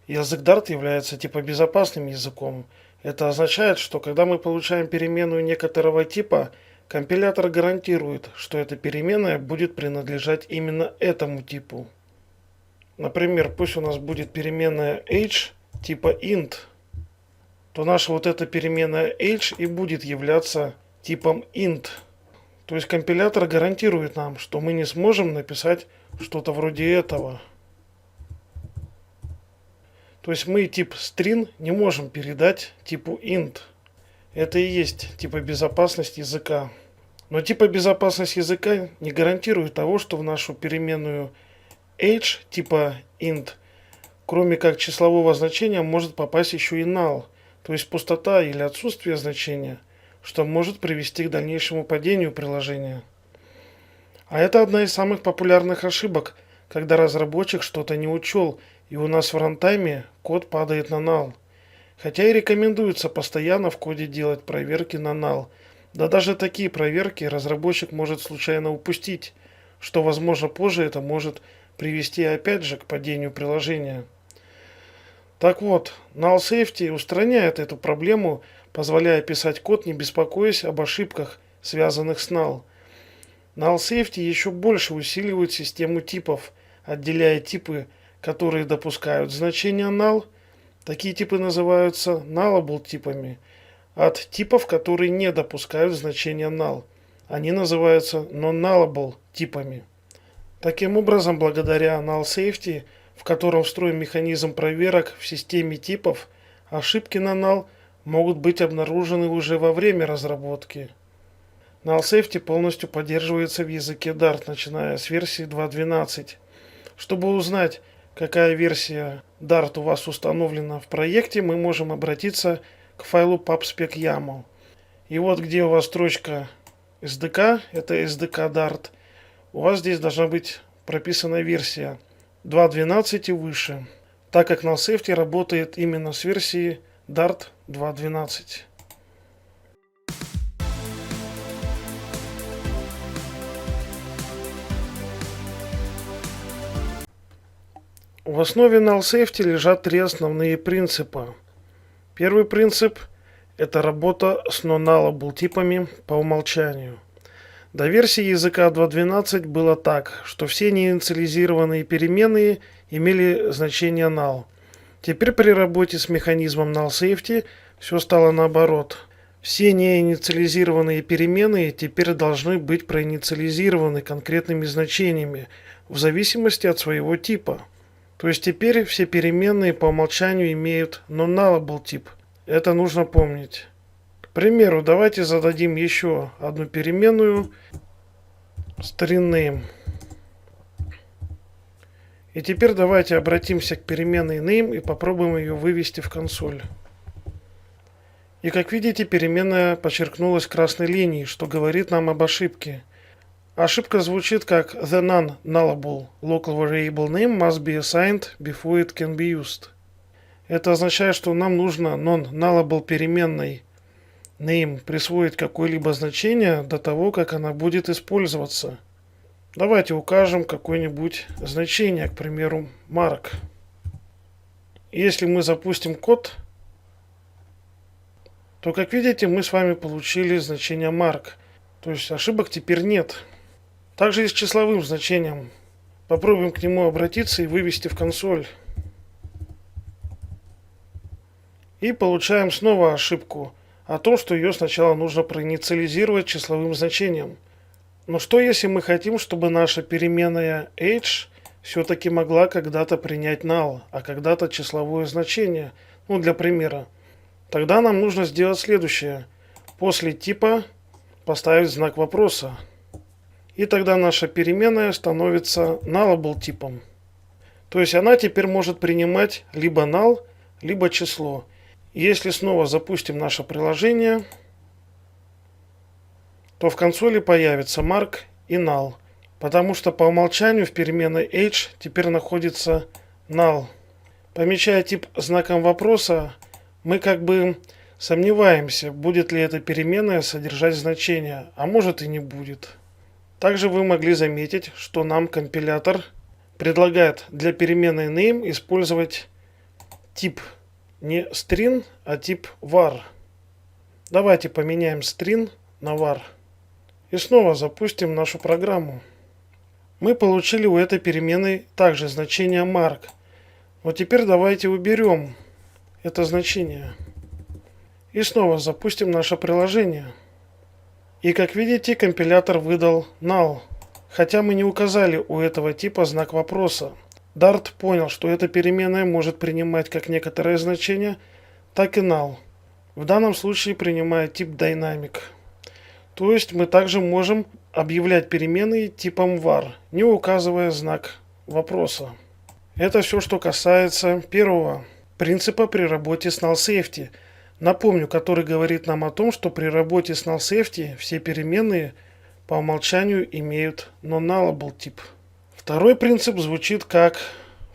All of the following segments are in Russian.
Язык Dart является типобезопасным языком. Это означает, что когда мы получаем переменную некоторого типа, компилятор гарантирует, что эта переменная будет принадлежать именно этому типу. Например, пусть у нас будет переменная age типа int, то наша вот эта переменная age и будет являться типом int. То есть компилятор гарантирует нам, что мы не сможем написать что-то вроде этого. То есть мы тип string не можем передать типу int. Это и есть типобезопасность языка. Но типобезопасность языка не гарантирует того, что в нашу переменную age типа int, кроме как числового значения, может попасть еще и null, то есть пустота или отсутствие значения, что может привести к дальнейшему падению приложения. А это одна из самых популярных ошибок, когда разработчик что-то не учел, и у нас в рантайме код падает на null. Хотя и рекомендуется постоянно в коде делать проверки на null. Да даже такие проверки разработчик может случайно упустить, что возможно позже это может привести опять же к падению приложения. Так вот, null safety устраняет эту проблему, позволяя писать код, не беспокоясь об ошибках, связанных с null. Null safety еще больше усиливает систему типов, отделяя типы, которые допускают значение null, такие типы называются nullable типами, от типов, которые не допускают значения null. Они называются non-nullable типами. Таким образом, благодаря null safety, в котором встроен механизм проверок в системе типов, ошибки на null могут быть обнаружены уже во время разработки. Null safety полностью поддерживается в языке Dart, начиная с версии 2.12. Чтобы узнать, какая версия Dart у вас установлена в проекте, мы можем обратиться к файлу pubspec.yaml. И вот где у вас строчка SDK, это SDK Dart, у вас здесь должна быть прописана версия 2.12 и выше, так как null safety работает именно с версии Dart 2.12. В основе null safety лежат три основные принципа. Первый принцип – это работа с non-nullable типами по умолчанию. До версии языка 2.12 было так, что все неинициализированные переменные имели значение null. Теперь при работе с механизмом null safety все стало наоборот. Все неинициализированные переменные теперь должны быть проинициализированы конкретными значениями в зависимости от своего типа. То есть теперь все переменные по умолчанию имеют non-nullable тип. Это нужно помнить. К примеру, давайте зададим еще одну переменную string name. И теперь давайте обратимся к переменной name и попробуем ее вывести в консоль. И как видите, переменная подчеркнулась красной линией, что говорит нам об ошибке. Ошибка звучит как the non-nullable local variable name must be assigned before it can be used. Это означает, что нам нужно non-nullable переменной name присвоить какое-либо значение до того, как она будет использоваться. Давайте укажем какое-нибудь значение, к примеру, mark. Если мы запустим код, то, как видите, мы с вами получили значение mark. То есть ошибок теперь нет. Также и с числовым значением. Попробуем к нему обратиться и вывести в консоль. И получаем снова ошибку о том, что ее сначала нужно проинициализировать числовым значением. Но что если мы хотим, чтобы наша переменная age все-таки могла когда-то принять null, а когда-то числовое значение? Для примера. Тогда нам нужно сделать следующее. После типа поставить знак вопроса. И тогда наша переменная становится nullable типом. То есть она теперь может принимать либо null, либо число. И если снова запустим наше приложение, то в консоли появится mark и null. Потому что по умолчанию в переменной age теперь находится null. Помечая тип знаком вопроса, мы как бы сомневаемся, будет ли эта переменная содержать значение, а может и не будет. Также вы могли заметить, что нам компилятор предлагает для переменной name использовать тип не string, а тип var. Давайте поменяем string на var. И снова запустим нашу программу. Мы получили у этой переменной также значение mark. Но теперь давайте уберем это значение. И снова запустим наше приложение. И как видите, компилятор выдал null. Хотя мы не указали у этого типа знак вопроса. Dart понял, что эта переменная может принимать как некоторое значение, так и null. В данном случае принимает тип dynamic. То есть мы также можем объявлять переменные типом var, не указывая знак вопроса. Это все, что касается первого принципа при работе с null safety. Напомню, который говорит нам о том, что при работе с null safety все переменные по умолчанию имеют non-nullable тип. Второй принцип звучит как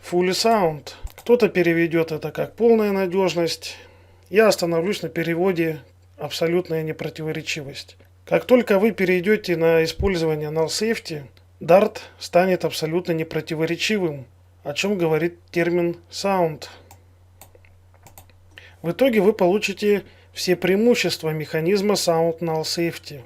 fully sound. Кто-то переведет это как полная надежность. Я остановлюсь на переводе абсолютная непротиворечивость. Как только вы перейдете на использование null safety, Dart станет абсолютно непротиворечивым, о чем говорит термин sound. В итоге вы получите все преимущества механизма sound null safety.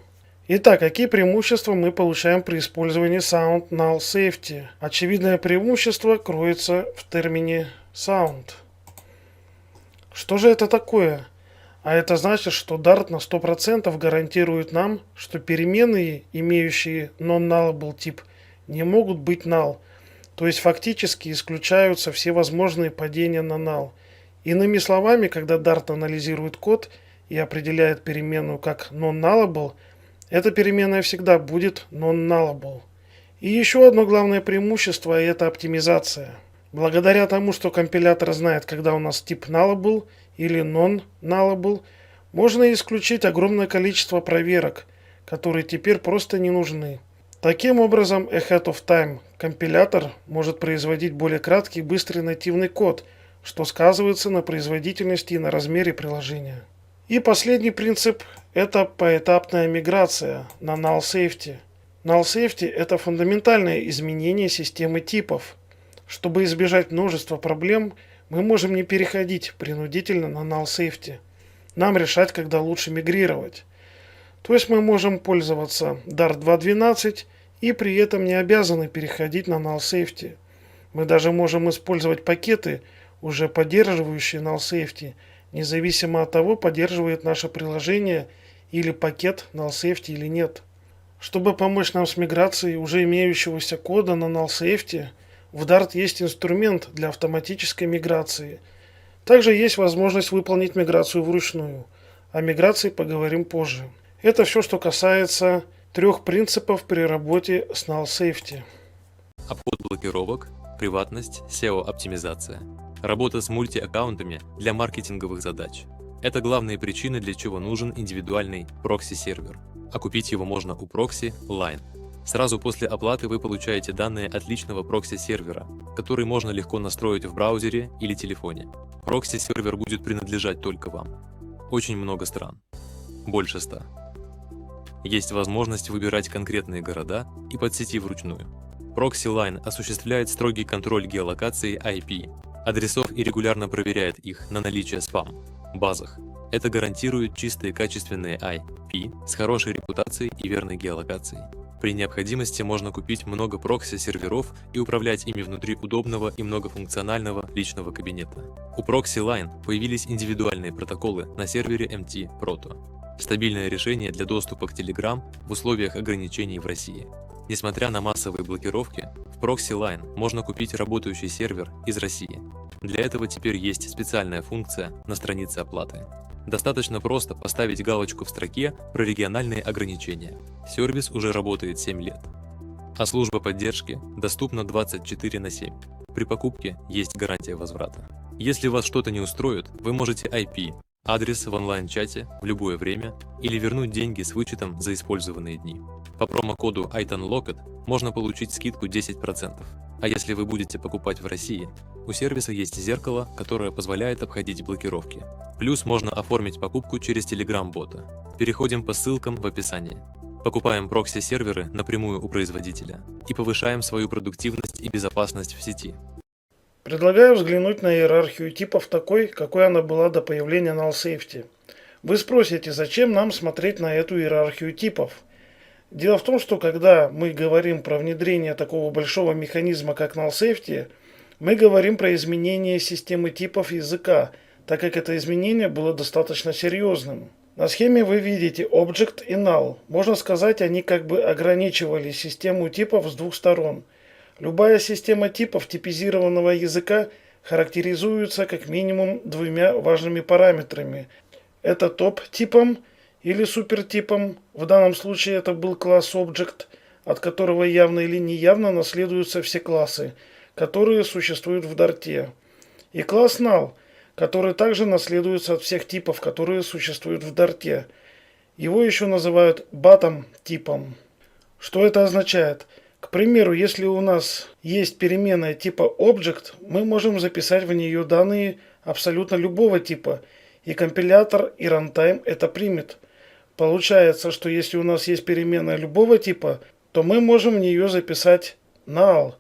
Итак, какие преимущества мы получаем при использовании sound null safety? Очевидное преимущество кроется в термине sound. Что же это такое? А это значит, что Dart на 100% гарантирует нам, что переменные, имеющие non-nullable тип, не могут быть null. То есть фактически исключаются все возможные падения на null. Иными словами, когда Dart анализирует код и определяет переменную как non-nullable, эта переменная всегда будет non-nullable. И еще одно главное преимущество – это оптимизация. Благодаря тому, что компилятор знает, когда у нас тип nullable или non-nullable, можно исключить огромное количество проверок, которые теперь просто не нужны. Таким образом, ahead of time компилятор может производить более краткий и быстрый нативный код, что сказывается на производительности и на размере приложения. И последний принцип – это поэтапная миграция на null safety. Null safety – это фундаментальное изменение системы типов. Чтобы избежать множества проблем, мы можем не переходить принудительно на null safety. Нам решать, когда лучше мигрировать. То есть мы можем пользоваться Dart 2.12 и при этом не обязаны переходить на null safety. Мы даже можем использовать пакеты, уже поддерживающие null safety, независимо от того, поддерживает наше приложение или пакет null safety или нет. Чтобы помочь нам с миграцией уже имеющегося кода на null safety, в Dart есть инструмент для автоматической миграции. Также есть возможность выполнить миграцию вручную. О миграции поговорим позже. Это все, что касается трех принципов при работе с null safety. Обход блокировок, приватность, SEO-оптимизация. Работа с мультиаккаунтами для маркетинговых задач. Это главные причины, для чего нужен индивидуальный прокси-сервер. А купить его можно у Proxy Line. Сразу после оплаты вы получаете данные от личного прокси-сервера, который можно легко настроить в браузере или телефоне. Прокси-сервер будет принадлежать только вам. Очень много стран. Больше 100. Есть возможность выбирать конкретные города и подсети вручную. Proxy Line осуществляет строгий контроль геолокации IP, адресов и регулярно проверяет их на наличие спам-базах. Это гарантирует чистые качественные IP с хорошей репутацией и верной геолокацией. При необходимости можно купить много прокси-серверов и управлять ими внутри удобного и многофункционального личного кабинета. У Proxy Line появились индивидуальные протоколы на сервере MT Proto. Стабильное решение для доступа к Telegram в условиях ограничений в России. Несмотря на массовые блокировки, в Proxy Line можно купить работающий сервер из России. Для этого теперь есть специальная функция на странице оплаты. Достаточно просто поставить галочку в строке про региональные ограничения. Сервис уже работает 7 лет. А служба поддержки доступна 24/7. При покупке есть гарантия возврата. Если вас что-то не устроит, вы можете IP, адрес в онлайн-чате в любое время или вернуть деньги с вычетом за использованные дни. По промокоду ITANLOCKED можно получить скидку 10%. А если вы будете покупать в России, у сервиса есть зеркало, которое позволяет обходить блокировки. Плюс можно оформить покупку через Telegram-бота. Переходим по ссылкам в описании. Покупаем прокси-серверы напрямую у производителя и повышаем свою продуктивность и безопасность в сети. Предлагаю взглянуть на иерархию типов такой, какой она была до появления null safety. Вы спросите, зачем нам смотреть на эту иерархию типов? Дело в том, что когда мы говорим про внедрение такого большого механизма, как null safety, мы говорим про изменение системы типов языка, так как это изменение было достаточно серьезным. На схеме вы видите Object и Null. Можно сказать, они как бы ограничивали систему типов с двух сторон. Любая система типов типизированного языка характеризуется как минимум двумя важными параметрами. Это топ-типом или супертипом. В данном случае это был класс Object, от которого явно или неявно наследуются все классы, которые существуют в Dart. И класс Null, который также наследуется от всех типов, которые существуют в Dart. Его еще называют bottom типом. Что это означает? К примеру, если у нас есть переменная типа Object, мы можем записать в нее данные абсолютно любого типа, и компилятор и runtime это примет. Получается, что если у нас есть переменная любого типа, то мы можем в нее записать null,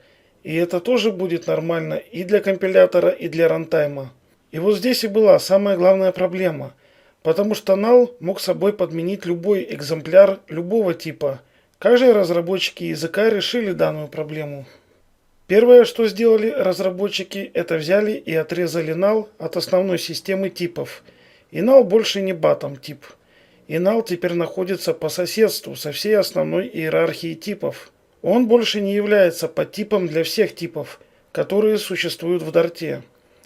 и это тоже будет нормально и для компилятора, и для рантайма. И вот здесь и была самая главная проблема, потому что null мог собой подменить любой экземпляр любого типа. Как же разработчики языка решили данную проблему? Первое, что сделали разработчики, это взяли и отрезали null от основной системы типов. И null больше не bottom тип. И null теперь находится по соседству со всей основной иерархией типов. Он больше не является подтипом для всех типов, которые существуют в Dart.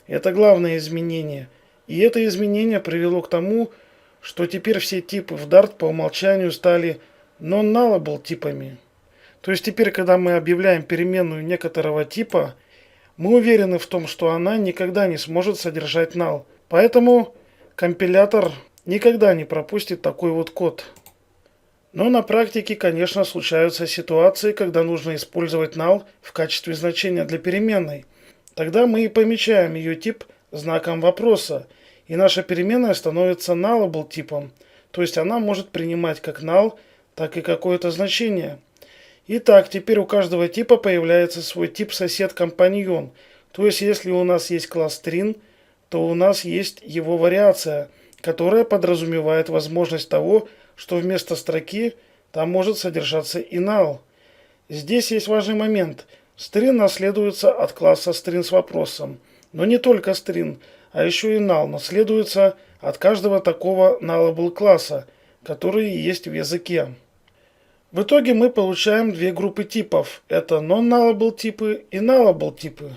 Это главное изменение. И это изменение привело к тому, что теперь все типы в Dart по умолчанию стали non-nullable типами. То есть теперь, когда мы объявляем переменную некоторого типа, мы уверены в том, что она никогда не сможет содержать null. Поэтому компилятор никогда не пропустит такой вот код. Но на практике, конечно, случаются ситуации, когда нужно использовать null в качестве значения для переменной. Тогда мы и помечаем ее тип знаком вопроса, и наша переменная становится nullable типом, то есть она может принимать как null, так и какое-то значение. Итак, теперь у каждого типа появляется свой тип сосед-компаньон, то есть если у нас есть класс string, то у нас есть его вариация, которая подразумевает возможность того, что вместо строки там может содержаться и null. Здесь есть важный момент. String наследуется от класса string с вопросом. Но не только string, а еще и null наследуется от каждого такого nullable класса, которые есть в языке. В итоге мы получаем две группы типов. Это non-nullable типы и nullable типы.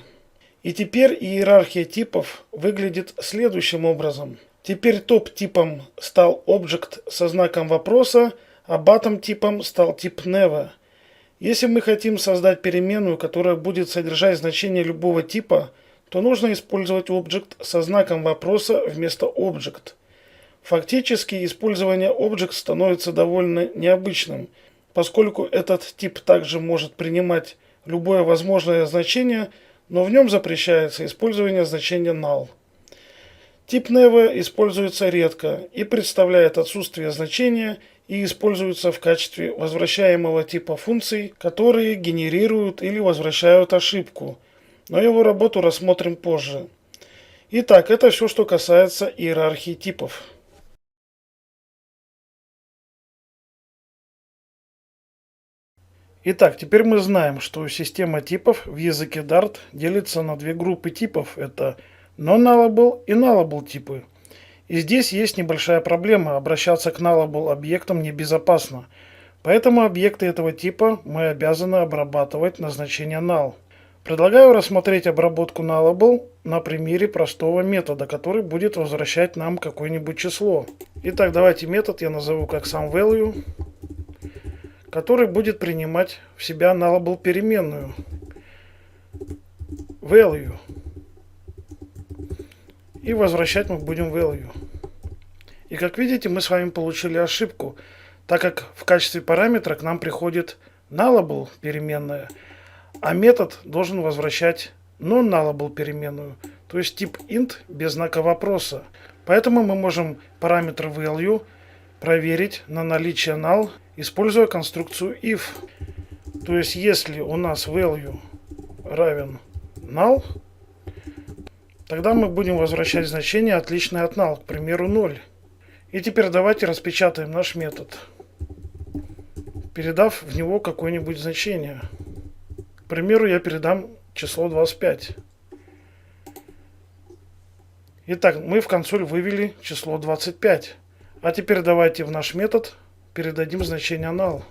И теперь иерархия типов выглядит следующим образом. Теперь топ-типом стал Object со знаком вопроса, а bottom типом стал тип never. Если мы хотим создать переменную, которая будет содержать значение любого типа, то нужно использовать Object со знаком вопроса вместо Object. Фактически использование Object становится довольно необычным, поскольку этот тип также может принимать любое возможное значение, но в нем запрещается использование значения null. Тип never используется редко и представляет отсутствие значения и используется в качестве возвращаемого типа функций, которые генерируют или возвращают ошибку, но его работу рассмотрим позже. Итак, это все, что касается иерархии типов. Итак, теперь мы знаем, что система типов в языке Dart делится на две группы типов. Это non-nullable и nullable типы. И здесь есть небольшая проблема. Обращаться к nullable объектам небезопасно. Поэтому объекты этого типа мы обязаны обрабатывать на значение null. Предлагаю рассмотреть обработку nullable на примере простого метода, который будет возвращать нам какое-нибудь число. Итак, давайте метод я назову как SumValue, который будет принимать в себя nullable переменную value. И возвращать мы будем value. И как видите, мы с вами получили ошибку, так как в качестве параметра к нам приходит nullable переменная, а метод должен возвращать non-nullable переменную, то есть тип int без знака вопроса. Поэтому мы можем параметр value проверить на наличие null, используя конструкцию if. То есть если у нас value равен null, Тогда мы будем возвращать значение, отличное от null, к примеру 0. И теперь давайте распечатаем наш метод, передав в него какое-нибудь значение. К примеру, я передам число 25. Итак, мы в консоль вывели число 25. А теперь давайте в наш метод передадим значение null.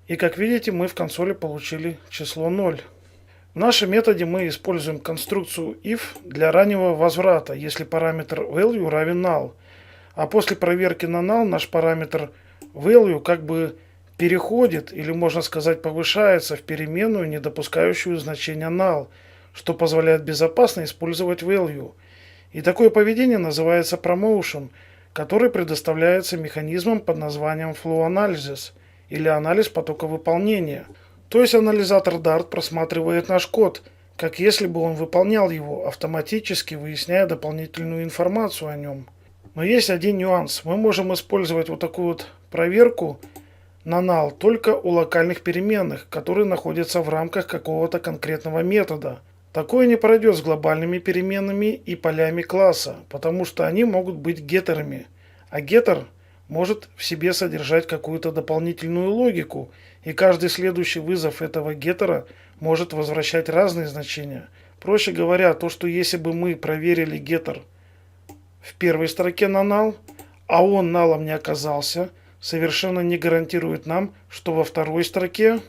И как видите, мы в консоли получили число 0. В нашем методе мы используем конструкцию if для раннего возврата, если параметр value равен null. А после проверки на null наш параметр value как бы переходит, или можно сказать повышается в переменную, не допускающую значения null, что позволяет безопасно использовать value. И такое поведение называется promotion, который предоставляется механизмом под названием flow analysis, или анализ потока выполнения. То есть анализатор Dart просматривает наш код, как если бы он выполнял его, автоматически выясняя дополнительную информацию о нем. Но есть один нюанс. Мы можем использовать вот такую вот проверку на null только у локальных переменных, которые находятся в рамках какого-то конкретного метода. Такое не пройдет с глобальными переменными и полями класса, потому что они могут быть геттерами, а геттер может в себе содержать какую-то дополнительную логику, и каждый следующий вызов этого геттера может возвращать разные значения. Проще говоря, то, что если бы мы проверили геттер в первой строке на null, а он налом не оказался, совершенно не гарантирует нам, что во второй строке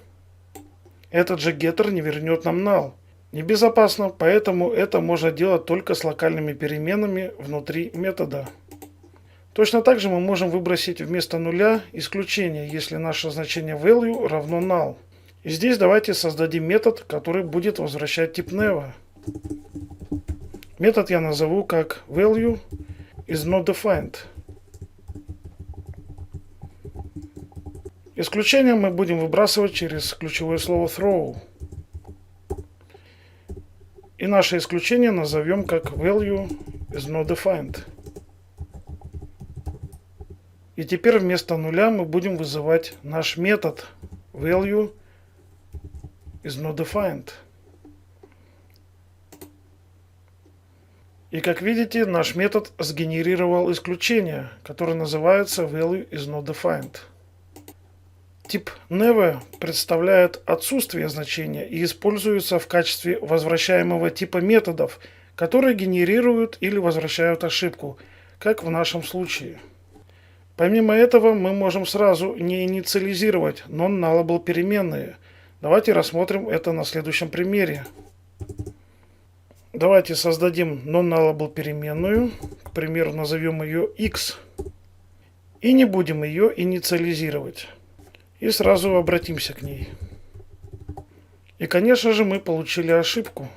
этот же геттер не вернет нам null. Небезопасно, поэтому это можно делать только с локальными переменными внутри метода. Точно так же мы можем выбросить вместо нуля исключение, если наше значение value равно null. И здесь давайте создадим метод, который будет возвращать тип never. Метод я назову как value is not defined. Исключение мы будем выбрасывать через ключевое слово throw. И наше исключение назовем как value is not defined. И теперь вместо нуля мы будем вызывать наш метод value is not defined. И как видите, наш метод сгенерировал исключение, которое называется value is not defined. Тип never представляет отсутствие значения и используется в качестве возвращаемого типа методов, которые генерируют или возвращают ошибку, как в нашем случае. Помимо этого, мы можем сразу не инициализировать non-nullable переменные. Давайте рассмотрим это на следующем примере. Давайте создадим non-nullable переменную, к примеру, назовем ее x, и не будем ее инициализировать. И сразу обратимся к ней. И, конечно же, мы получили ошибку.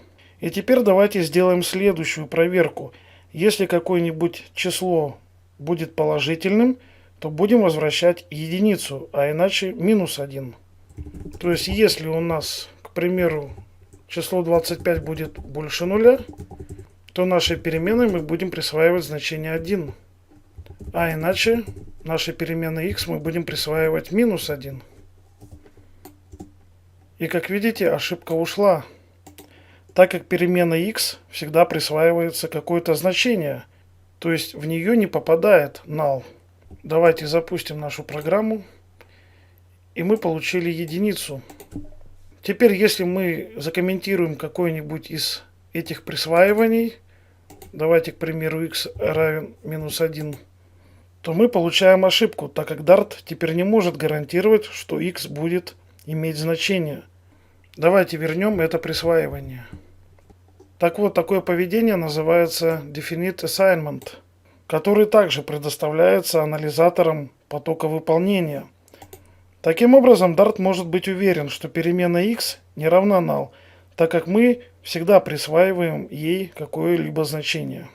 И теперь давайте сделаем следующую проверку. Если какое-нибудь число будет положительным, то будем возвращать единицу, а иначе -1. То есть, если у нас, к примеру, число 25 будет больше нуля, то нашей переменной мы будем присваивать значение 1. А иначе нашей переменной x мы будем присваивать -1. И как видите, ошибка ушла, так как переменной x всегда присваивается какое-то значение, то есть в нее не попадает null. Давайте запустим нашу программу, и мы получили единицу. Теперь, если мы закомментируем какой-нибудь из этих присваиваний, давайте, к примеру, x равен -1, то мы получаем ошибку, так как Dart теперь не может гарантировать, что x будет иметь значение. Давайте вернем это присваивание. Так вот, такое поведение называется Definite Assignment, который также предоставляется анализатором потока выполнения. Таким образом, Dart может быть уверен, что переменная x не равна null, так как мы всегда присваиваем ей какое-либо значение.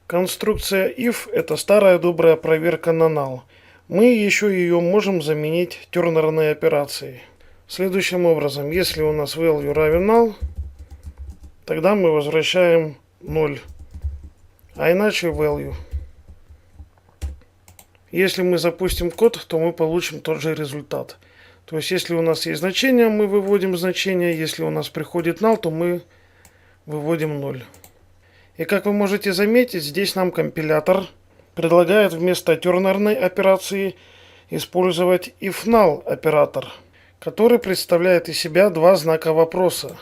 Конструкция if – это старая добрая проверка на null. Мы еще ее можем заменить тернерной операцией. Следующим образом, если у нас value равен null, тогда мы возвращаем 0, а иначе value. Если мы запустим код, то мы получим тот же результат. То есть, если у нас есть значение, мы выводим значение. Если у нас приходит null, то мы выводим 0. И как вы можете заметить, здесь нам компилятор предлагает вместо тернерной операции использовать if null оператор, который представляет из себя два знака вопроса.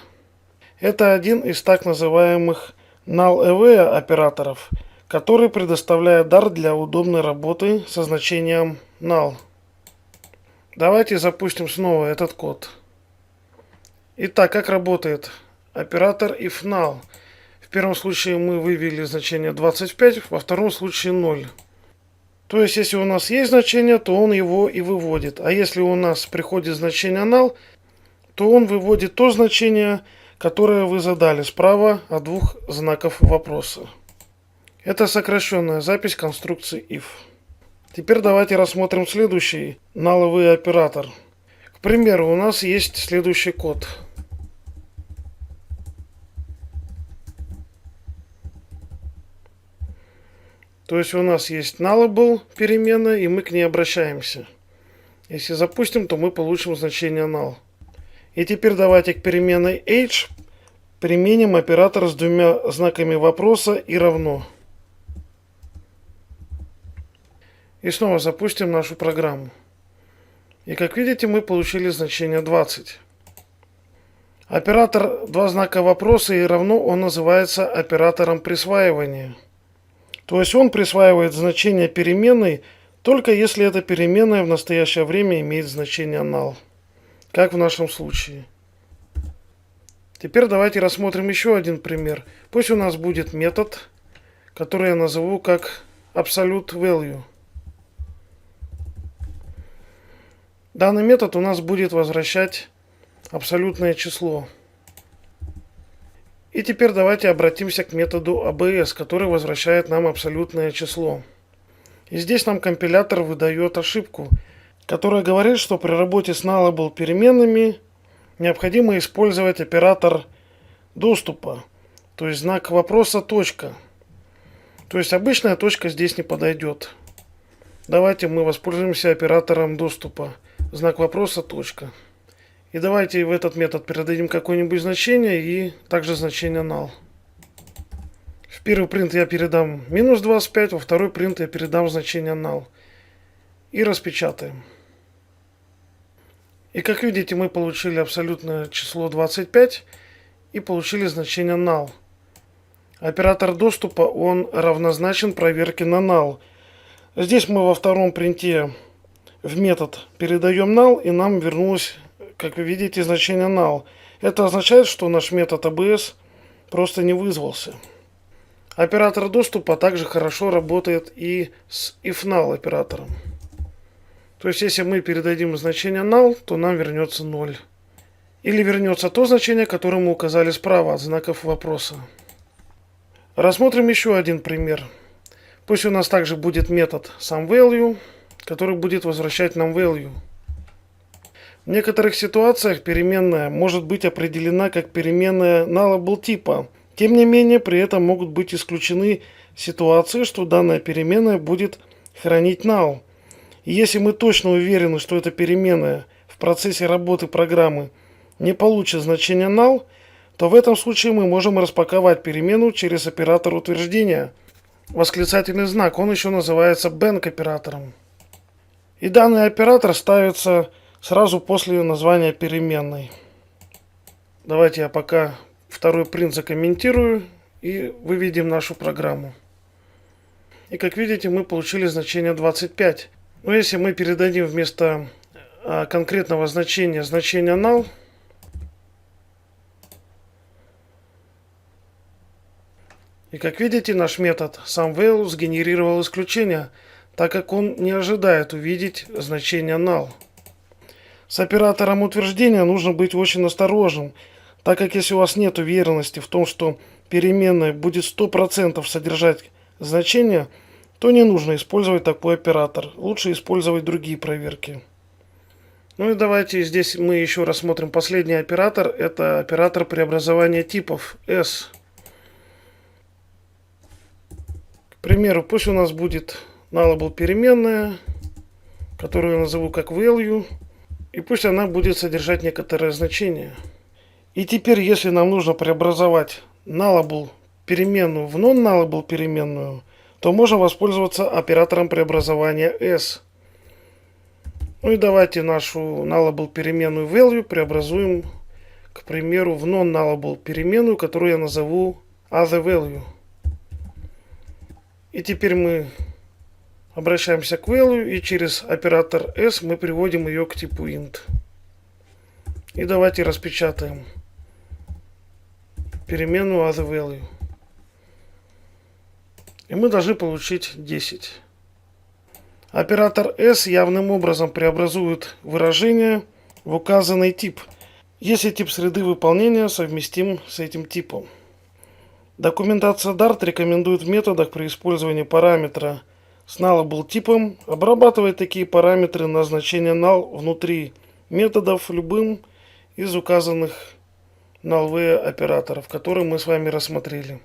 Это один из так называемых null-aware операторов, который предоставляет дар для удобной работы со значением null. Давайте запустим снова этот код. Итак, как работает оператор if null? В первом случае мы вывели значение 25, во втором случае 0. То есть, если у нас есть значение, то он его и выводит. А если у нас приходит значение null, то он выводит то значение, которое вы задали справа от двух знаков вопроса. Это сокращенная запись конструкции if. Теперь давайте рассмотрим следующий наловый оператор. К примеру, у нас есть следующий код. То есть у нас есть nullable переменная, и мы к ней обращаемся. Если запустим, то мы получим значение null. И теперь давайте к переменной age применим оператор с двумя знаками вопроса и равно. И снова запустим нашу программу. И как видите, мы получили значение 20. Оператор два знака вопроса и равно, он называется оператором присваивания. То есть он присваивает значение переменной, только если эта переменная в настоящее время имеет значение null. Как в нашем случае. Теперь давайте рассмотрим еще один пример. Пусть у нас будет метод, который я назову как absolute value. Данный метод у нас будет возвращать абсолютное число. И теперь давайте обратимся к методу ABS, который возвращает нам абсолютное число. И здесь нам компилятор выдает ошибку, которая говорит, что при работе с nullable переменными необходимо использовать оператор доступа, то есть знак вопроса точка. То есть обычная точка здесь не подойдет. Давайте мы воспользуемся оператором доступа. Знак вопроса точка. И давайте в этот метод передадим какое-нибудь значение и также значение null. В первый принт я передам минус 25, во второй принт я передам значение null. И распечатаем. И как видите, мы получили абсолютное число 25 и получили значение null. Оператор доступа, он равнозначен проверке на null. Здесь мы во втором принте в метод передаем null, и нам вернулось, как вы видите, значение null. Это означает, что наш метод ABS просто не вызвался. Оператор доступа также хорошо работает и с if null оператором. То есть, если мы передадим значение null, то нам вернется 0. Или вернется то значение, которое мы указали справа от знаков вопроса. Рассмотрим еще один пример. Пусть у нас также будет метод SomeValue, который будет возвращать нам value. В некоторых ситуациях переменная может быть определена как переменная nullable типа. Тем не менее, при этом могут быть исключены ситуации, что данная переменная будет хранить null. И если мы точно уверены, что эта переменная в процессе работы программы не получит значение null, то в этом случае мы можем распаковать переменную через оператор утверждения. Восклицательный знак, он еще называется bank оператором. И данный оператор ставится сразу после названия переменной. Давайте я пока второй принт закомментирую и выведем нашу программу. И как видите, мы получили значение 25. Но если мы передадим вместо конкретного значения значение null, и как видите, наш метод SomeValue сгенерировал исключение, так как он не ожидает увидеть значение null. С оператором утверждения нужно быть очень осторожным, так как если у вас нет уверенности в том, что переменная будет 100% содержать значение, то не нужно использовать такой оператор. Лучше использовать другие проверки. Ну и давайте здесь мы еще рассмотрим последний оператор. Это оператор преобразования типов S. К примеру, пусть у нас будет nullable переменная, которую я назову как value. И пусть она будет содержать некоторое значение. И теперь, если нам нужно преобразовать nullable переменную в non-nullable переменную, то можем воспользоваться оператором преобразования s. Ну и давайте нашу nullable переменную value преобразуем, к примеру, в non-nullable переменную, которую я назову otherValue. И теперь мы обращаемся к value, и через оператор s мы приводим ее к типу int. И давайте распечатаем переменную otherValue. И мы должны получить 10. Оператор s явным образом преобразует выражение в указанный тип, если тип среды выполнения совместим с этим типом. Документация Dart рекомендует в методах при использовании параметра с nullable типом обрабатывать такие параметры на значение null внутри методов любым из указанных nullable операторов, которые мы с вами рассмотрели.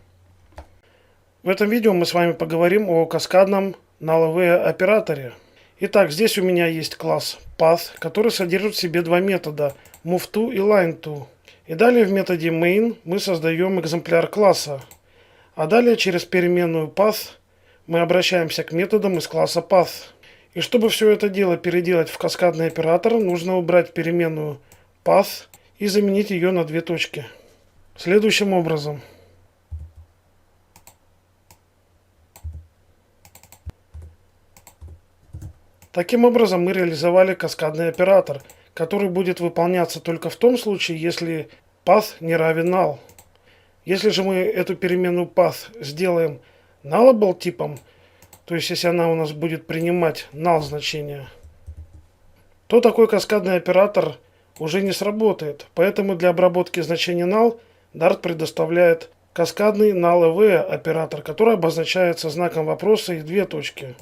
В этом видео мы с вами поговорим о каскадном nullable операторе. Итак, здесь у меня есть класс path, который содержит в себе два метода moveTo и lineTo. И далее в методе main мы создаем экземпляр класса. А далее через переменную path мы обращаемся к методам из класса path. И чтобы все это дело переделать в каскадный оператор, нужно убрать переменную path и заменить ее на две точки. Следующим образом. Таким образом мы реализовали каскадный оператор, который будет выполняться только в том случае, если path не равен null. Если же мы эту переменную path сделаем nullable типом, то есть если она у нас будет принимать null значение, то такой каскадный оператор уже не сработает. Поэтому для обработки значения null Dart предоставляет каскадный null-aware оператор, который обозначается знаком вопроса и две точки.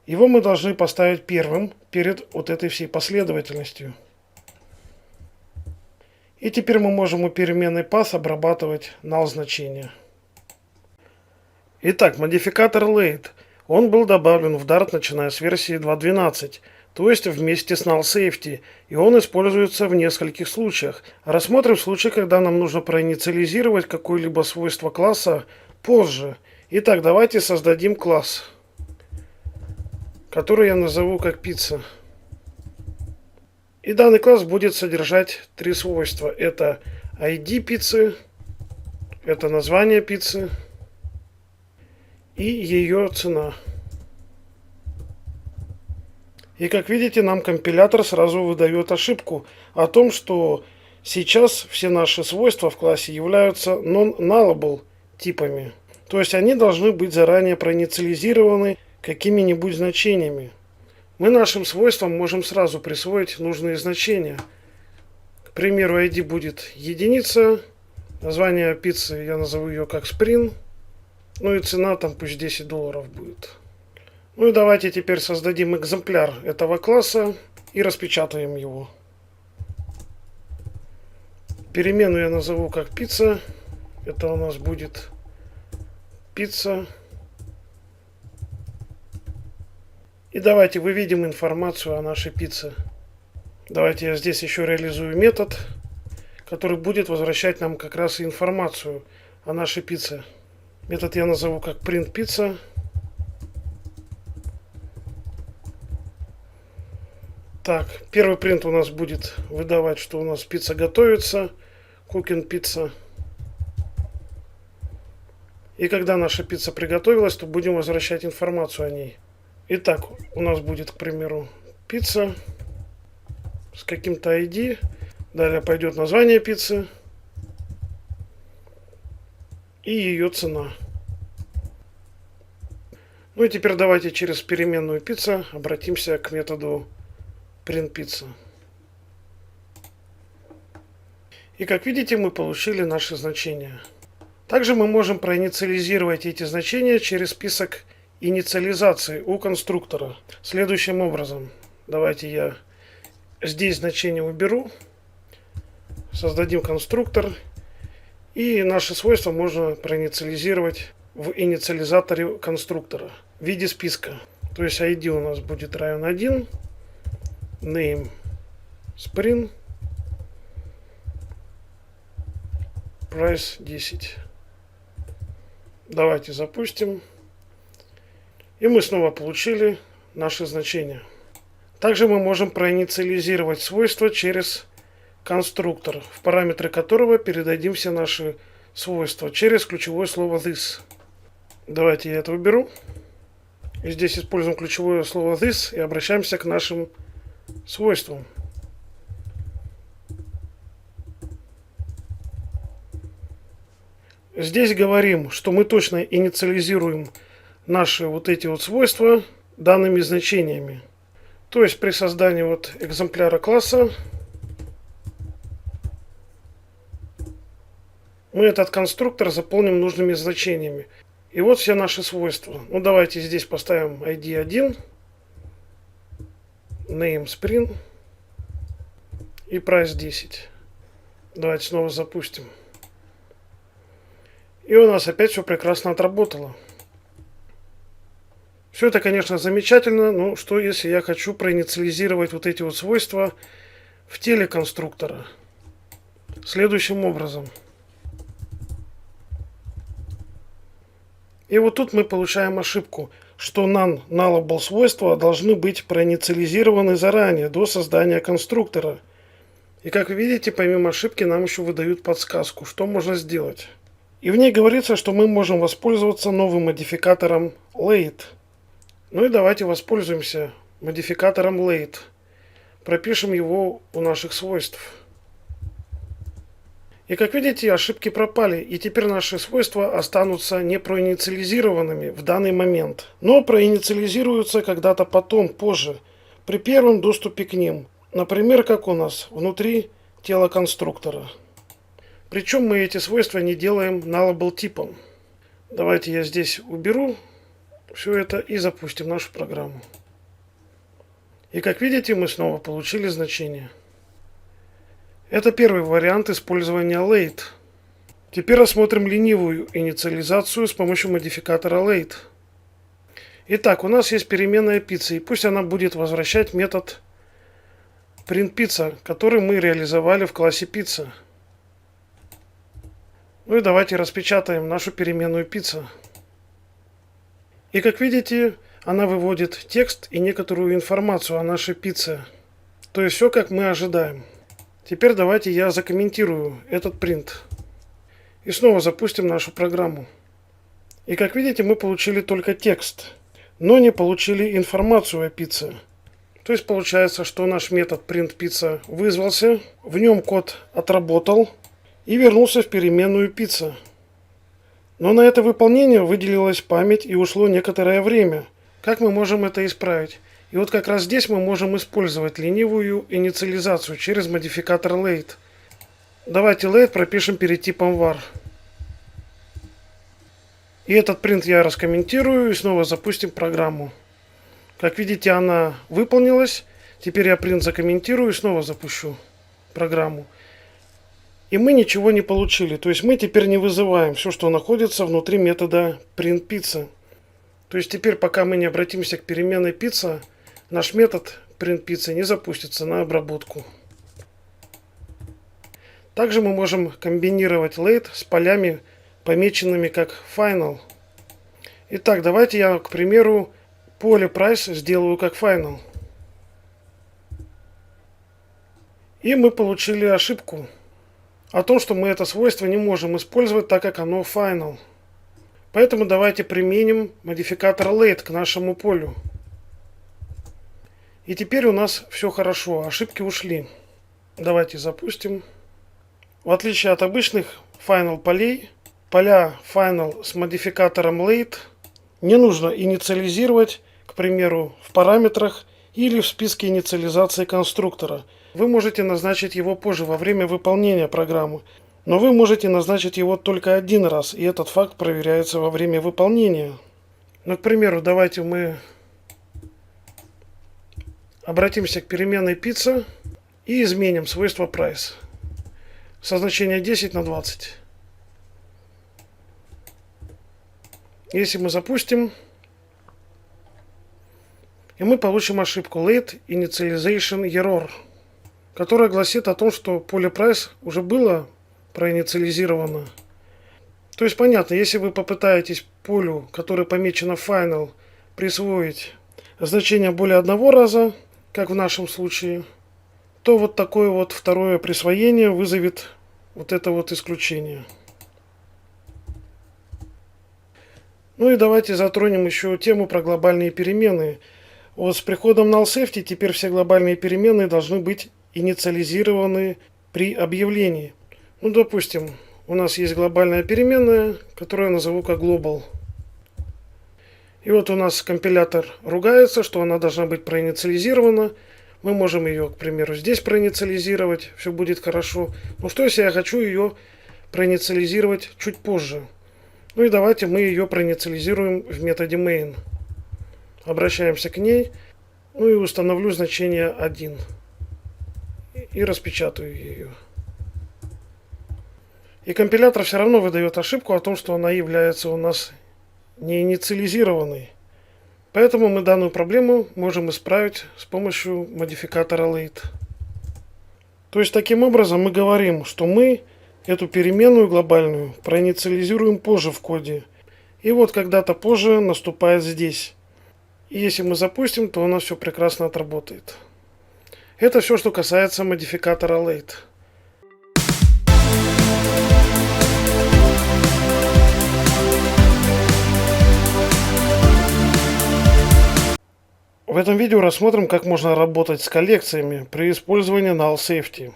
Его мы должны поставить первым перед вот этой всей последовательностью. И теперь мы можем у переменной path обрабатывать null значение. Итак, модификатор late. Он был добавлен в Dart, начиная с версии 2.12, то есть вместе с null safety, и он используется в нескольких случаях. Рассмотрим случай, когда нам нужно проинициализировать какое-либо свойство класса позже. Итак, давайте создадим класс, который я назову как пицца. И данный класс будет содержать три свойства. Это ID пиццы, это название пиццы и ее цена. И как видите, нам компилятор сразу выдает ошибку о том, что сейчас все наши свойства в классе являются non-nullable типами. То есть они должны быть заранее проинициализированы какими-нибудь значениями. Мы нашим свойствам можем сразу присвоить нужные значения. К примеру, ID будет единица, название пиццы я назову ее как Spring, ну и цена там пусть $10 будет. Ну и давайте теперь создадим экземпляр этого класса и распечатаем его. Переменную я назову как пицца, это у нас будет пицца. И давайте выведем информацию о нашей пицце. Давайте я здесь еще реализую метод, который будет возвращать нам как раз и информацию о нашей пицце. Метод я назову как printPizza. Так, первый принт у нас будет выдавать, что у нас пицца готовится. Cooking pizza. И когда наша пицца приготовилась, то будем возвращать информацию о ней. Итак, у нас будет, к примеру, пицца с каким-то ID. Далее пойдет название пиццы и ее цена. Ну и теперь давайте через переменную пицца обратимся к методу printPizza. И как видите, мы получили наши значения. Также мы можем проинициализировать эти значения через список инициализации у конструктора. Следующим образом. Давайте я здесь значение уберу. Создадим конструктор. И наши свойства можно проинициализировать в инициализаторе конструктора в виде списка. То есть ID у нас будет равен 1. Name Sprint Price 10. Давайте запустим. И мы снова получили наши значения. Также мы можем проинициализировать свойства через конструктор, в параметры которого передадим все наши свойства через ключевое слово this. Давайте я это уберу. И здесь используем ключевое слово this и обращаемся к нашим свойствам. Здесь говорим, что мы точно инициализируем наши вот эти вот свойства данными значениями. То есть при создании вот экземпляра класса мы этот конструктор заполним нужными значениями. И вот все наши свойства. Ну давайте здесь поставим ID 1, name Sprint и price 10. Давайте снова запустим. И у нас опять все прекрасно отработало. Все это, конечно, замечательно, но что если я хочу проинициализировать вот эти вот свойства в теле конструктора? Следующим образом. И вот тут мы получаем ошибку, что non-nullable свойства должны быть проинициализированы заранее, до создания конструктора. И как вы видите, помимо ошибки нам еще выдают подсказку, что можно сделать. И в ней говорится, что мы можем воспользоваться новым модификатором late. Ну и давайте воспользуемся модификатором late. Пропишем его у наших свойств. И как видите, ошибки пропали, и теперь наши свойства останутся не проинициализированными в данный момент, но проинициализируются когда-то потом, позже, при первом доступе к ним. Например, как у нас внутри тела конструктора. Причем мы эти свойства не делаем nullable типом. Давайте я здесь уберу все это и запустим нашу программу. И как видите, мы снова получили значение. Это первый вариант использования late. Теперь рассмотрим ленивую инициализацию с помощью модификатора late. Итак, у нас есть переменная пицца, и пусть она будет возвращать метод printPizza, который мы реализовали в классе pizza. Ну и давайте распечатаем нашу переменную пицца. И как видите, она выводит текст и некоторую информацию о нашей пицце. То есть все как мы ожидаем. Теперь давайте я закомментирую этот принт. И снова запустим нашу программу. И как видите, мы получили только текст, но не получили информацию о пицце. То есть получается, что наш метод printPizza вызвался, в нем код отработал и вернулся в переменную пицца. Но на это выполнение выделилась память и ушло некоторое время. Как мы можем это исправить? И вот как раз здесь мы можем использовать ленивую инициализацию через модификатор late. Давайте late пропишем перед типом var. И этот принт я раскомментирую и снова запустим программу. Как видите, она выполнилась. Теперь я принт закомментирую и снова запущу программу. И мы ничего не получили. То есть мы теперь не вызываем все, что находится внутри метода printPizza. То есть теперь, пока мы не обратимся к переменной pizza, наш метод printPizza не запустится на обработку. Также мы можем комбинировать late с полями, помеченными как final. Итак, давайте я, к примеру, поле price сделаю как final. И мы получили ошибку о том, что мы это свойство не можем использовать, так как оно final. Поэтому давайте применим модификатор late к нашему полю. И теперь у нас все хорошо, ошибки ушли. Давайте запустим. В отличие от обычных final полей, поля final с модификатором late не нужно инициализировать, к примеру, в параметрах или в списке инициализации конструктора. Вы можете назначить его позже, во время выполнения программы. Но вы можете назначить его только один раз, и этот факт проверяется во время выполнения. Ну, к примеру, давайте мы обратимся к переменной pizza и изменим свойство price со значения 10 на 20. Если мы запустим, и мы получим ошибку late initialization error. которая гласит о том, что поле price уже было проинициализировано. То есть понятно, если вы попытаетесь полю, которое помечено final, присвоить значение более одного раза, как в нашем случае, то вот такое вот второе присвоение вызовет вот это вот исключение. Ну и давайте затронем еще тему про глобальные переменные. Вот с приходом null safety теперь все глобальные переменные должны быть инициализированы при объявлении. Ну, допустим, у нас есть глобальная переменная, которую я назову как global. И вот у нас компилятор ругается, что она должна быть проинициализирована. Мы можем ее, к примеру, здесь проинициализировать, все будет хорошо. Но что если я хочу ее проинициализировать чуть позже? Ну и давайте мы ее проинициализируем в методе main. Обращаемся к ней, ну и установлю значение 1. И распечатаю ее. И компилятор все равно выдает ошибку о том, что она является у нас не инициализированной. Поэтому мы данную проблему можем исправить с помощью модификатора late. То есть таким образом мы говорим, что мы эту переменную глобальную проинициализируем позже в коде. И вот когда-то позже наступает здесь. И если мы запустим, то у нас все прекрасно отработает. Это все, что касается модификатора late. В этом видео рассмотрим, как можно работать с коллекциями при использовании null safety.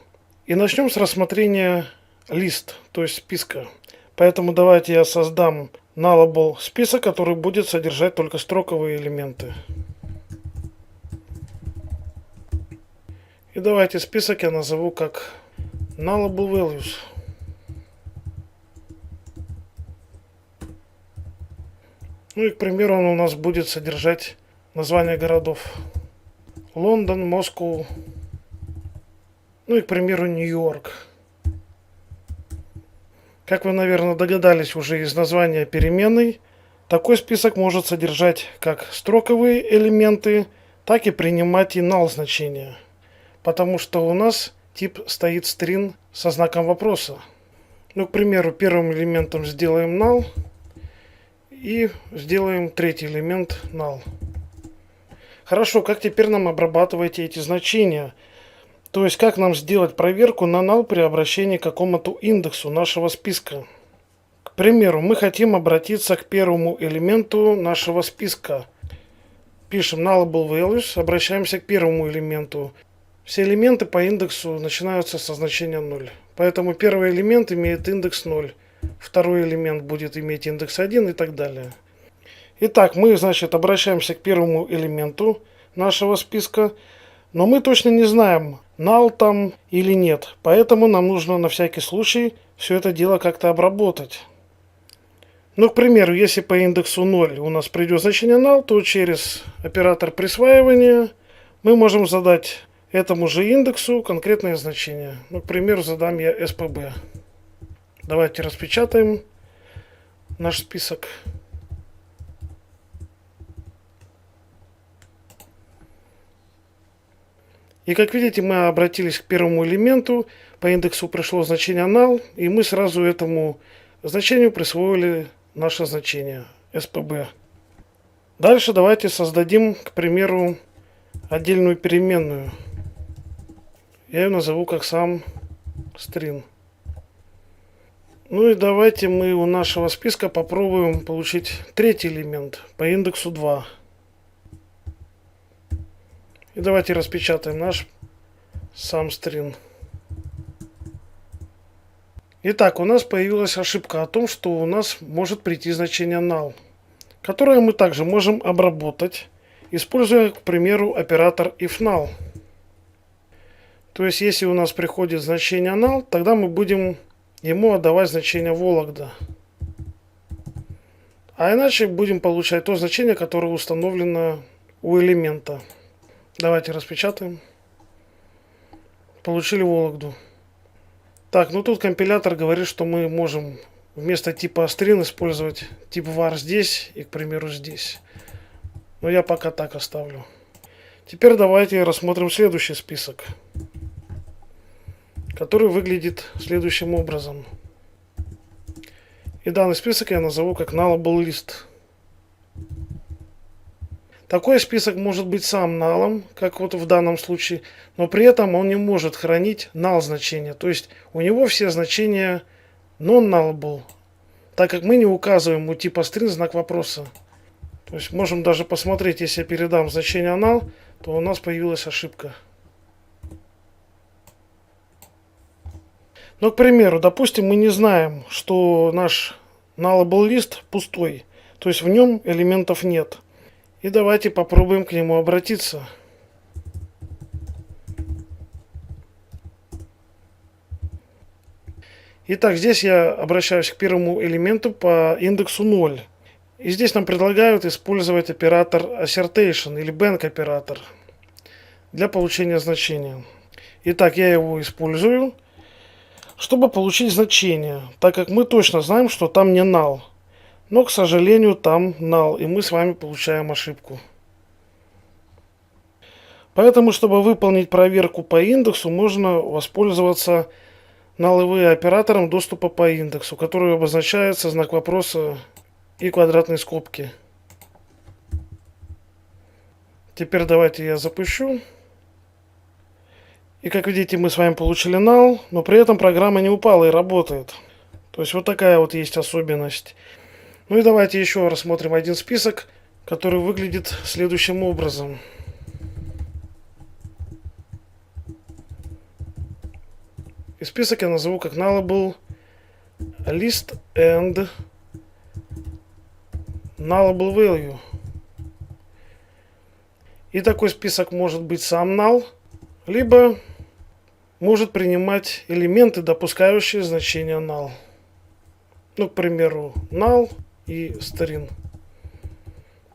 И начнем с рассмотрения лист, то есть списка. Поэтому давайте я создам nullable список, который будет содержать только строковые элементы. И давайте список я назову как nullable values. Ну и, к примеру, он у нас будет содержать названия городов. Лондон, Москва, ну и, к примеру, Нью-Йорк. Как вы, наверное, догадались уже из названия переменной, такой список может содержать как строковые элементы, так и принимать и null значения. Потому что у нас тип стоит string со знаком вопроса. Ну, к примеру, первым элементом сделаем null и сделаем третий элемент null. Хорошо, как теперь нам обрабатывать эти значения? То есть, как нам сделать проверку на null при обращении к какому-то индексу нашего списка? К примеру, мы хотим обратиться к первому элементу нашего списка. Пишем nullable values, обращаемся к первому элементу. Все элементы по индексу начинаются со значения 0. Поэтому первый элемент имеет индекс 0. Второй элемент будет иметь индекс 1 и так далее. Итак, мы, значит, обращаемся к первому элементу нашего списка, но мы точно не знаем, null там или нет. Поэтому нам нужно на всякий случай все это дело как-то обработать. Ну, к примеру, если по индексу 0 у нас придет значение null, то через оператор присваивания мы можем задать этому же индексу конкретное значение. Ну, к примеру, задам я SPB. Давайте распечатаем наш список. И как видите, мы обратились к первому элементу, по индексу пришло значение null, и мы сразу этому значению присвоили наше значение SPB. Дальше давайте создадим, к примеру, отдельную переменную. Я ее назову как сам string. Ну и давайте мы у нашего списка попробуем получить третий элемент по индексу 2. И давайте распечатаем наш сам string. Итак, у нас появилась ошибка о том, что у нас может прийти значение null, которое мы также можем обработать, используя, к примеру, оператор if_null. То есть, если у нас приходит значение null, тогда мы будем ему отдавать значение Вологда. А иначе будем получать то значение, которое установлено у элемента. Давайте распечатаем. Получили Вологду. Так, ну тут компилятор говорит, что мы можем вместо типа string использовать тип var здесь и, к примеру, здесь. Но я пока так оставлю. Теперь давайте рассмотрим следующий список. который выглядит следующим образом. И данный список я назову как nullable list. Такой список может быть сам null, как вот в данном случае, но при этом он не может хранить null значения. То есть у него все значения non-nullable, так как мы не указываем у типа string знак вопроса. То есть можем даже посмотреть, если я передам значение null, то у нас появилась ошибка. Но, к примеру, допустим, мы не знаем, что наш nullable list пустой, то есть в нем элементов нет. И давайте попробуем к нему обратиться. Итак, здесь я обращаюсь к первому элементу по индексу 0. И здесь нам предлагают использовать оператор assertion или bank оператор для получения значения. Итак, я его использую, чтобы получить значение, так как мы точно знаем, что там не null. Но, к сожалению, там null, и мы с вами получаем ошибку. Поэтому, чтобы выполнить проверку по индексу, можно воспользоваться nullable оператором доступа по индексу, который обозначается знак вопроса и квадратные скобки. Теперь давайте я запущу. И как видите, мы с вами получили null, но при этом программа не упала и работает. То есть вот такая вот есть особенность. Ну и давайте еще рассмотрим один список, который выглядит следующим образом. И список я назову как nullable list and nullable value. И такой список может быть сам null, либо может принимать элементы, допускающие значение null. Ну, к примеру, null и string.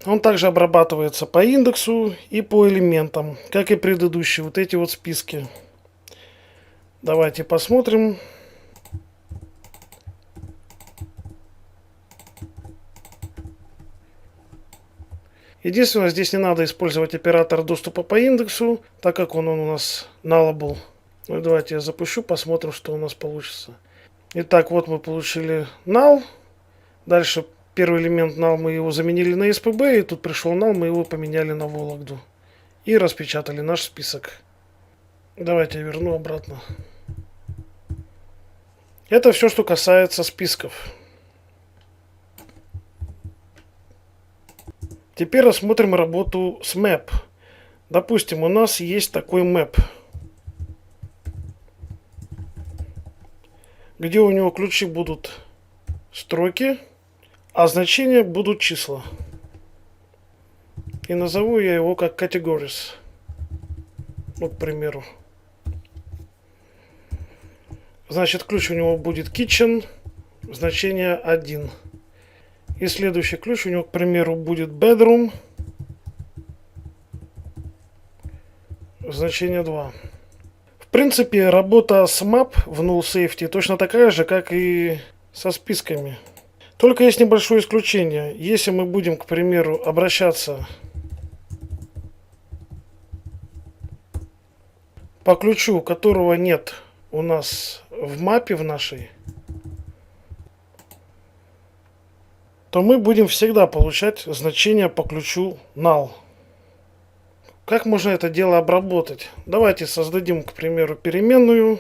Он также обрабатывается по индексу и по элементам, как и предыдущие вот эти вот списки. Давайте посмотрим. Единственное, здесь не надо использовать оператор доступа по индексу, так как он у нас nullable. Ну, давайте я запущу, посмотрим, что у нас получится. Итак, вот мы получили null. Дальше первый элемент null мы его заменили на SPB, и тут пришел null, мы его поменяли на Вологду. И распечатали наш список. Давайте я верну обратно. Это все, что касается списков. Теперь рассмотрим работу с map. Допустим, у нас есть такой map, где у него ключи будут строки, а значения будут числа. И назову я его как categories. Ну, к примеру. Значит, ключ у него будет kitchen, значение 1. И следующий ключ у него, к примеру, будет bedroom, значение 2. В принципе, работа с map в null safety точно такая же, как и со списками. Только есть небольшое исключение. Если мы будем, к примеру, обращаться по ключу, которого нет у нас в мапе в нашей, то мы будем всегда получать значение по ключу null. Как можно это дело обработать? Давайте создадим, к примеру, переменную.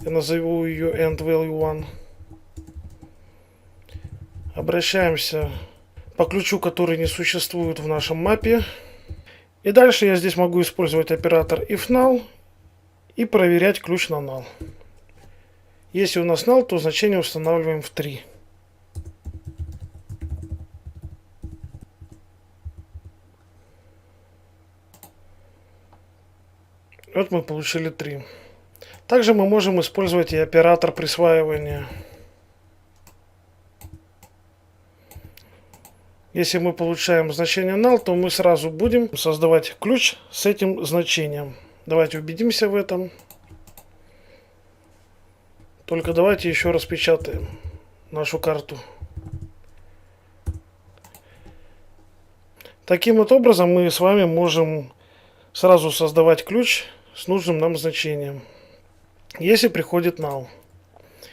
Я назову ее endValue1. Обращаемся по ключу, который не существует в нашем мапе. И дальше я здесь могу использовать оператор ifNull и проверять ключ на null. Если у нас null, то значение устанавливаем в 3. Вот мы получили 3. Также мы можем использовать и оператор присваивания. Если мы получаем значение null, то мы сразу будем создавать ключ с этим значением. Давайте убедимся в этом. Только давайте еще распечатаем нашу карту. Таким вот образом мы с вами можем сразу создавать ключ с нужным нам значением. если приходит null.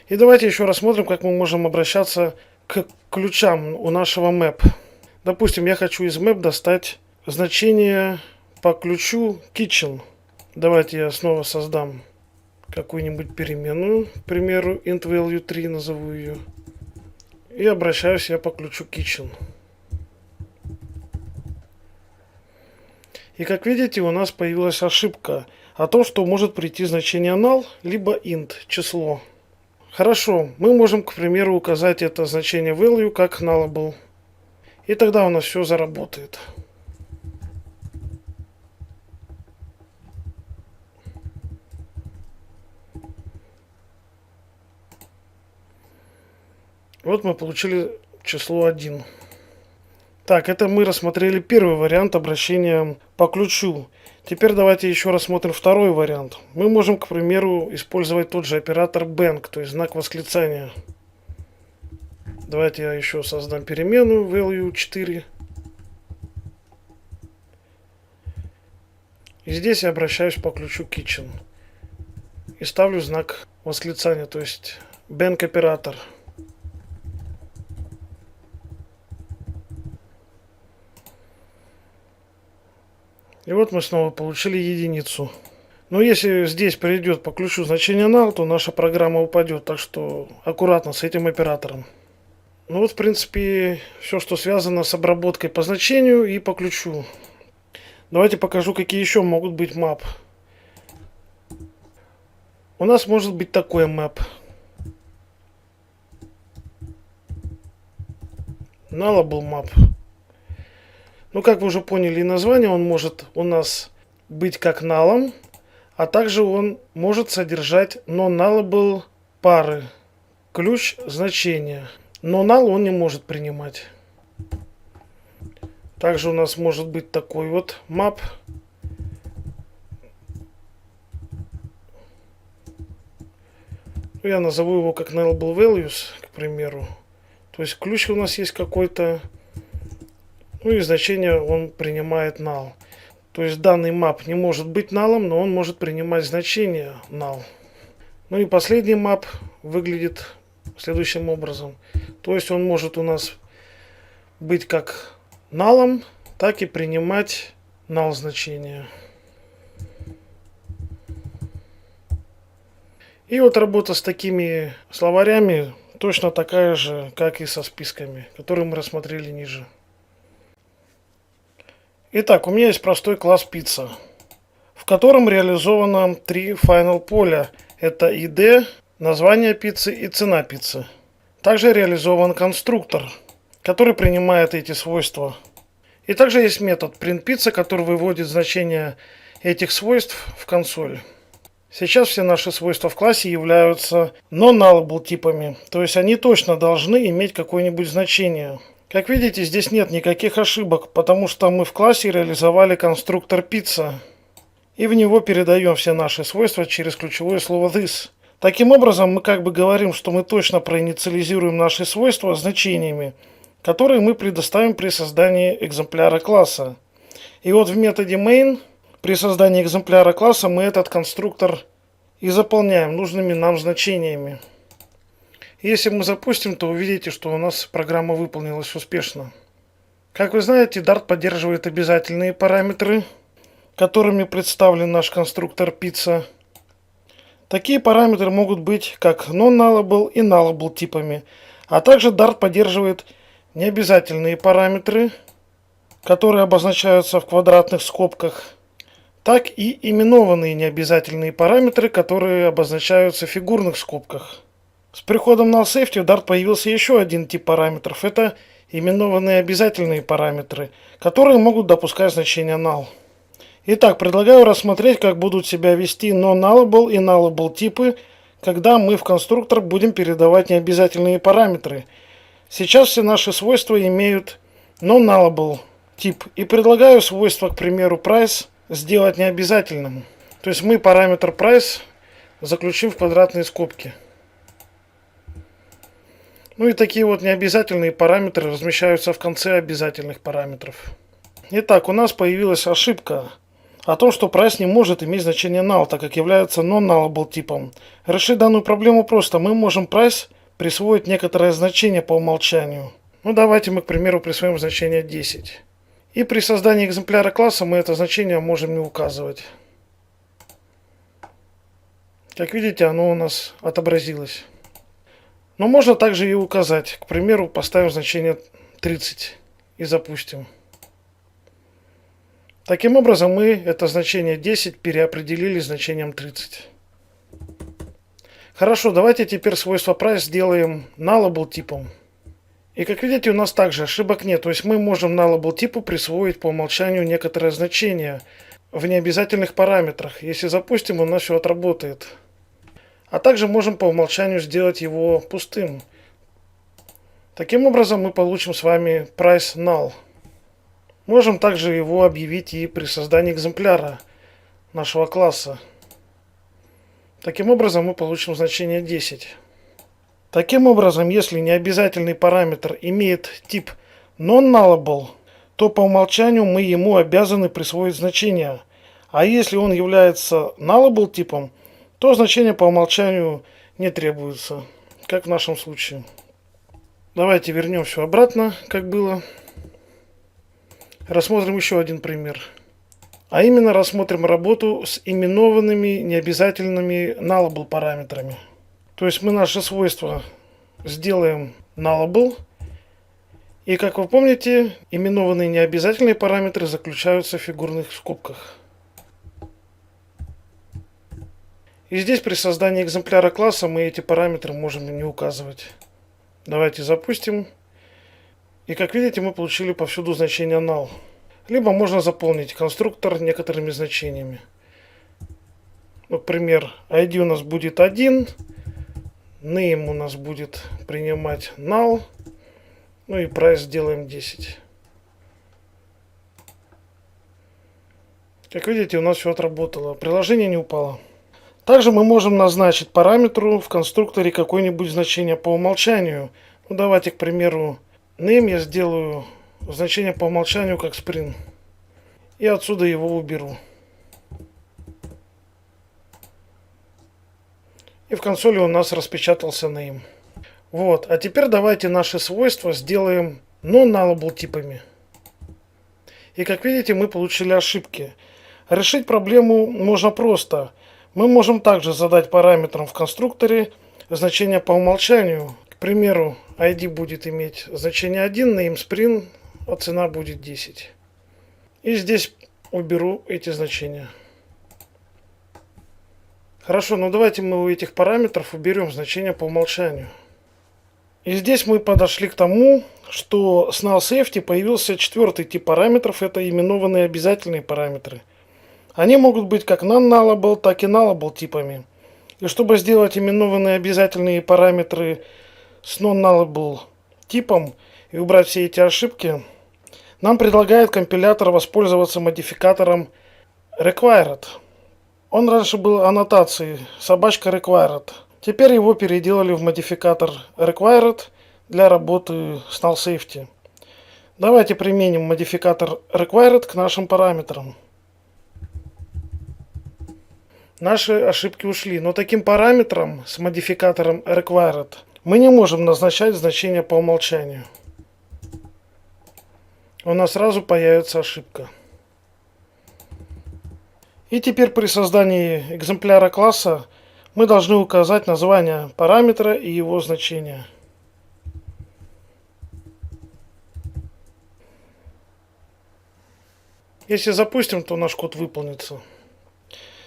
И давайте еще рассмотрим, как мы можем обращаться к ключам у нашего map. Допустим, я хочу из map достать значение по ключу kitchen. Давайте я снова создам какую-нибудь переменную, к примеру, int value 3 назову ее. И обращаюсь я по ключу kitchen. И как видите, у нас появилась ошибка о том, что может прийти значение null, либо int, число. Хорошо, мы можем, к примеру, указать это значение value как nullable. И тогда у нас все заработает. Вот мы получили число 1. Так, это мы рассмотрели первый вариант обращения по ключу. Теперь давайте еще рассмотрим второй вариант. Мы можем, к примеру, использовать тот же оператор bang, то есть знак восклицания. Давайте я еще создам переменную value 4. И здесь я обращаюсь по ключу kitchen. И ставлю знак восклицания, то есть bang оператор. И вот мы снова получили единицу. Но если здесь придет по ключу значение null, то наша программа упадет. Так что аккуратно с этим оператором. Ну вот, в принципе, все, что связано с обработкой по значению и по ключу. Давайте покажу, какие еще могут быть map. У нас может быть такой map. Nullable map. Ну, как вы уже поняли, название, он может у нас быть как null, а также он может содержать non-nullable пары, ключ значения. Но null он не может принимать. Также у нас может быть такой вот map. Я назову его как nullable values, к примеру. То есть ключ у нас есть какой-то. Ну и значение он принимает null. То есть данный map не может быть null, но он может принимать значение null. Ну и последний map выглядит следующим образом. То есть он может у нас быть как null, так и принимать null значение. И вот работа с такими словарями точно такая же, как и со списками, которые мы рассмотрели ниже. Итак, у меня есть простой класс пицца, в котором реализовано 3 final поля. Это ID, название пиццы и цена пиццы. Также реализован конструктор, который принимает эти свойства. И также есть метод printPizza, который выводит значение этих свойств в консоль. Сейчас все наши свойства в классе являются non-nullable типами, то есть они точно должны иметь какое-нибудь значение. Как видите, здесь нет никаких ошибок, потому что мы в классе реализовали конструктор pizza. И в него передаем все наши свойства через ключевое слово this. Таким образом, мы как бы говорим, что мы точно проинициализируем наши свойства значениями, которые мы предоставим при создании экземпляра класса. И вот в методе main при создании экземпляра класса мы этот конструктор и заполняем нужными нам значениями. Если мы запустим, то увидите, что у нас программа выполнилась успешно. Как вы знаете, Dart поддерживает обязательные параметры, которыми представлен наш конструктор pizza. Такие параметры могут быть как non-nullable и nullable типами, а также Dart поддерживает необязательные параметры, которые обозначаются в квадратных скобках, так и именованные необязательные параметры, которые обозначаются в фигурных скобках. С приходом nullSafety в Dart появился еще один тип параметров. Это именованные обязательные параметры, которые могут допускать значение null. Итак, предлагаю рассмотреть, как будут себя вести non-nullable и nullable типы, когда мы в конструктор будем передавать необязательные параметры. Сейчас все наши свойства имеют non-nullable тип. И предлагаю свойство, к примеру, price сделать необязательным. То есть мы параметр price заключим в квадратные скобки. Ну и такие вот необязательные параметры размещаются в конце обязательных параметров. Итак, у нас появилась ошибка о том, что price не может иметь значение null, так как является non-nullable типом. Решить данную проблему просто. Мы можем price присвоить некоторое значение по умолчанию. Ну давайте мы, к примеру, присвоим значение 10. И при создании экземпляра класса мы это значение можем не указывать. Как видите, оно у нас отобразилось. Но можно также и указать. К примеру, поставим значение 30 и запустим. Таким образом, мы это значение 10 переопределили значением 30. Хорошо, давайте теперь свойство price сделаем nullable типом. И как видите, у нас также ошибок нет. То есть мы можем nullable типу присвоить по умолчанию некоторое значение в необязательных параметрах. Если запустим, у нас все отработает. А также можем по умолчанию сделать его пустым. Таким образом мы получим с вами price null. Можем также его объявить и при создании экземпляра нашего класса. Таким образом мы получим значение 10. Таким образом, если необязательный параметр имеет тип non-nullable, то по умолчанию мы ему обязаны присвоить значение. А если он является nullable типом, то значение по умолчанию не требуется, как в нашем случае. Давайте вернем все обратно, как было. Рассмотрим еще один пример. А именно рассмотрим работу с именованными необязательными nullable параметрами. То есть мы наше свойство сделаем nullable. И как вы помните, именованные необязательные параметры заключаются в фигурных скобках. И здесь при создании экземпляра класса мы эти параметры можем не указывать. Давайте запустим. И как видите, мы получили повсюду значение null. Либо можно заполнить конструктор некоторыми значениями. Например, ID у нас будет 1. Name у нас будет принимать null. Ну и price сделаем 10. Как видите, у нас все отработало. Приложение не упало. Также мы можем назначить параметру в конструкторе какое-нибудь значение по умолчанию. Ну, давайте, к примеру, name я сделаю значение по умолчанию как spring. И отсюда его уберу. И в консоли у нас распечатался name. Вот. А теперь давайте наши свойства сделаем non-nullable типами. И как видите, мы получили ошибки. Решить проблему можно просто. Мы можем также задать параметрам в конструкторе значение по умолчанию. К примеру, ID будет иметь значение 1, name spring, а цена будет 10. И здесь уберу эти значения. Хорошо, но давайте мы у этих параметров уберем значение по умолчанию. И здесь мы подошли к тому, что с null safety появился четвертый тип параметров. Это именованные обязательные параметры. Они могут быть как non-nullable, так и nullable типами. И чтобы сделать именованные обязательные параметры с non-nullable типом и убрать все эти ошибки, нам предлагает компилятор воспользоваться модификатором required. Он раньше был аннотацией собачка required. Теперь его переделали в модификатор required для работы с null safety. Давайте применим модификатор required к нашим параметрам. Наши ошибки ушли, но таким параметром с модификатором required мы не можем назначать значение по умолчанию. У нас сразу появится ошибка. И теперь при создании экземпляра класса мы должны указать название параметра и его значение. Если запустим, то наш код выполнится.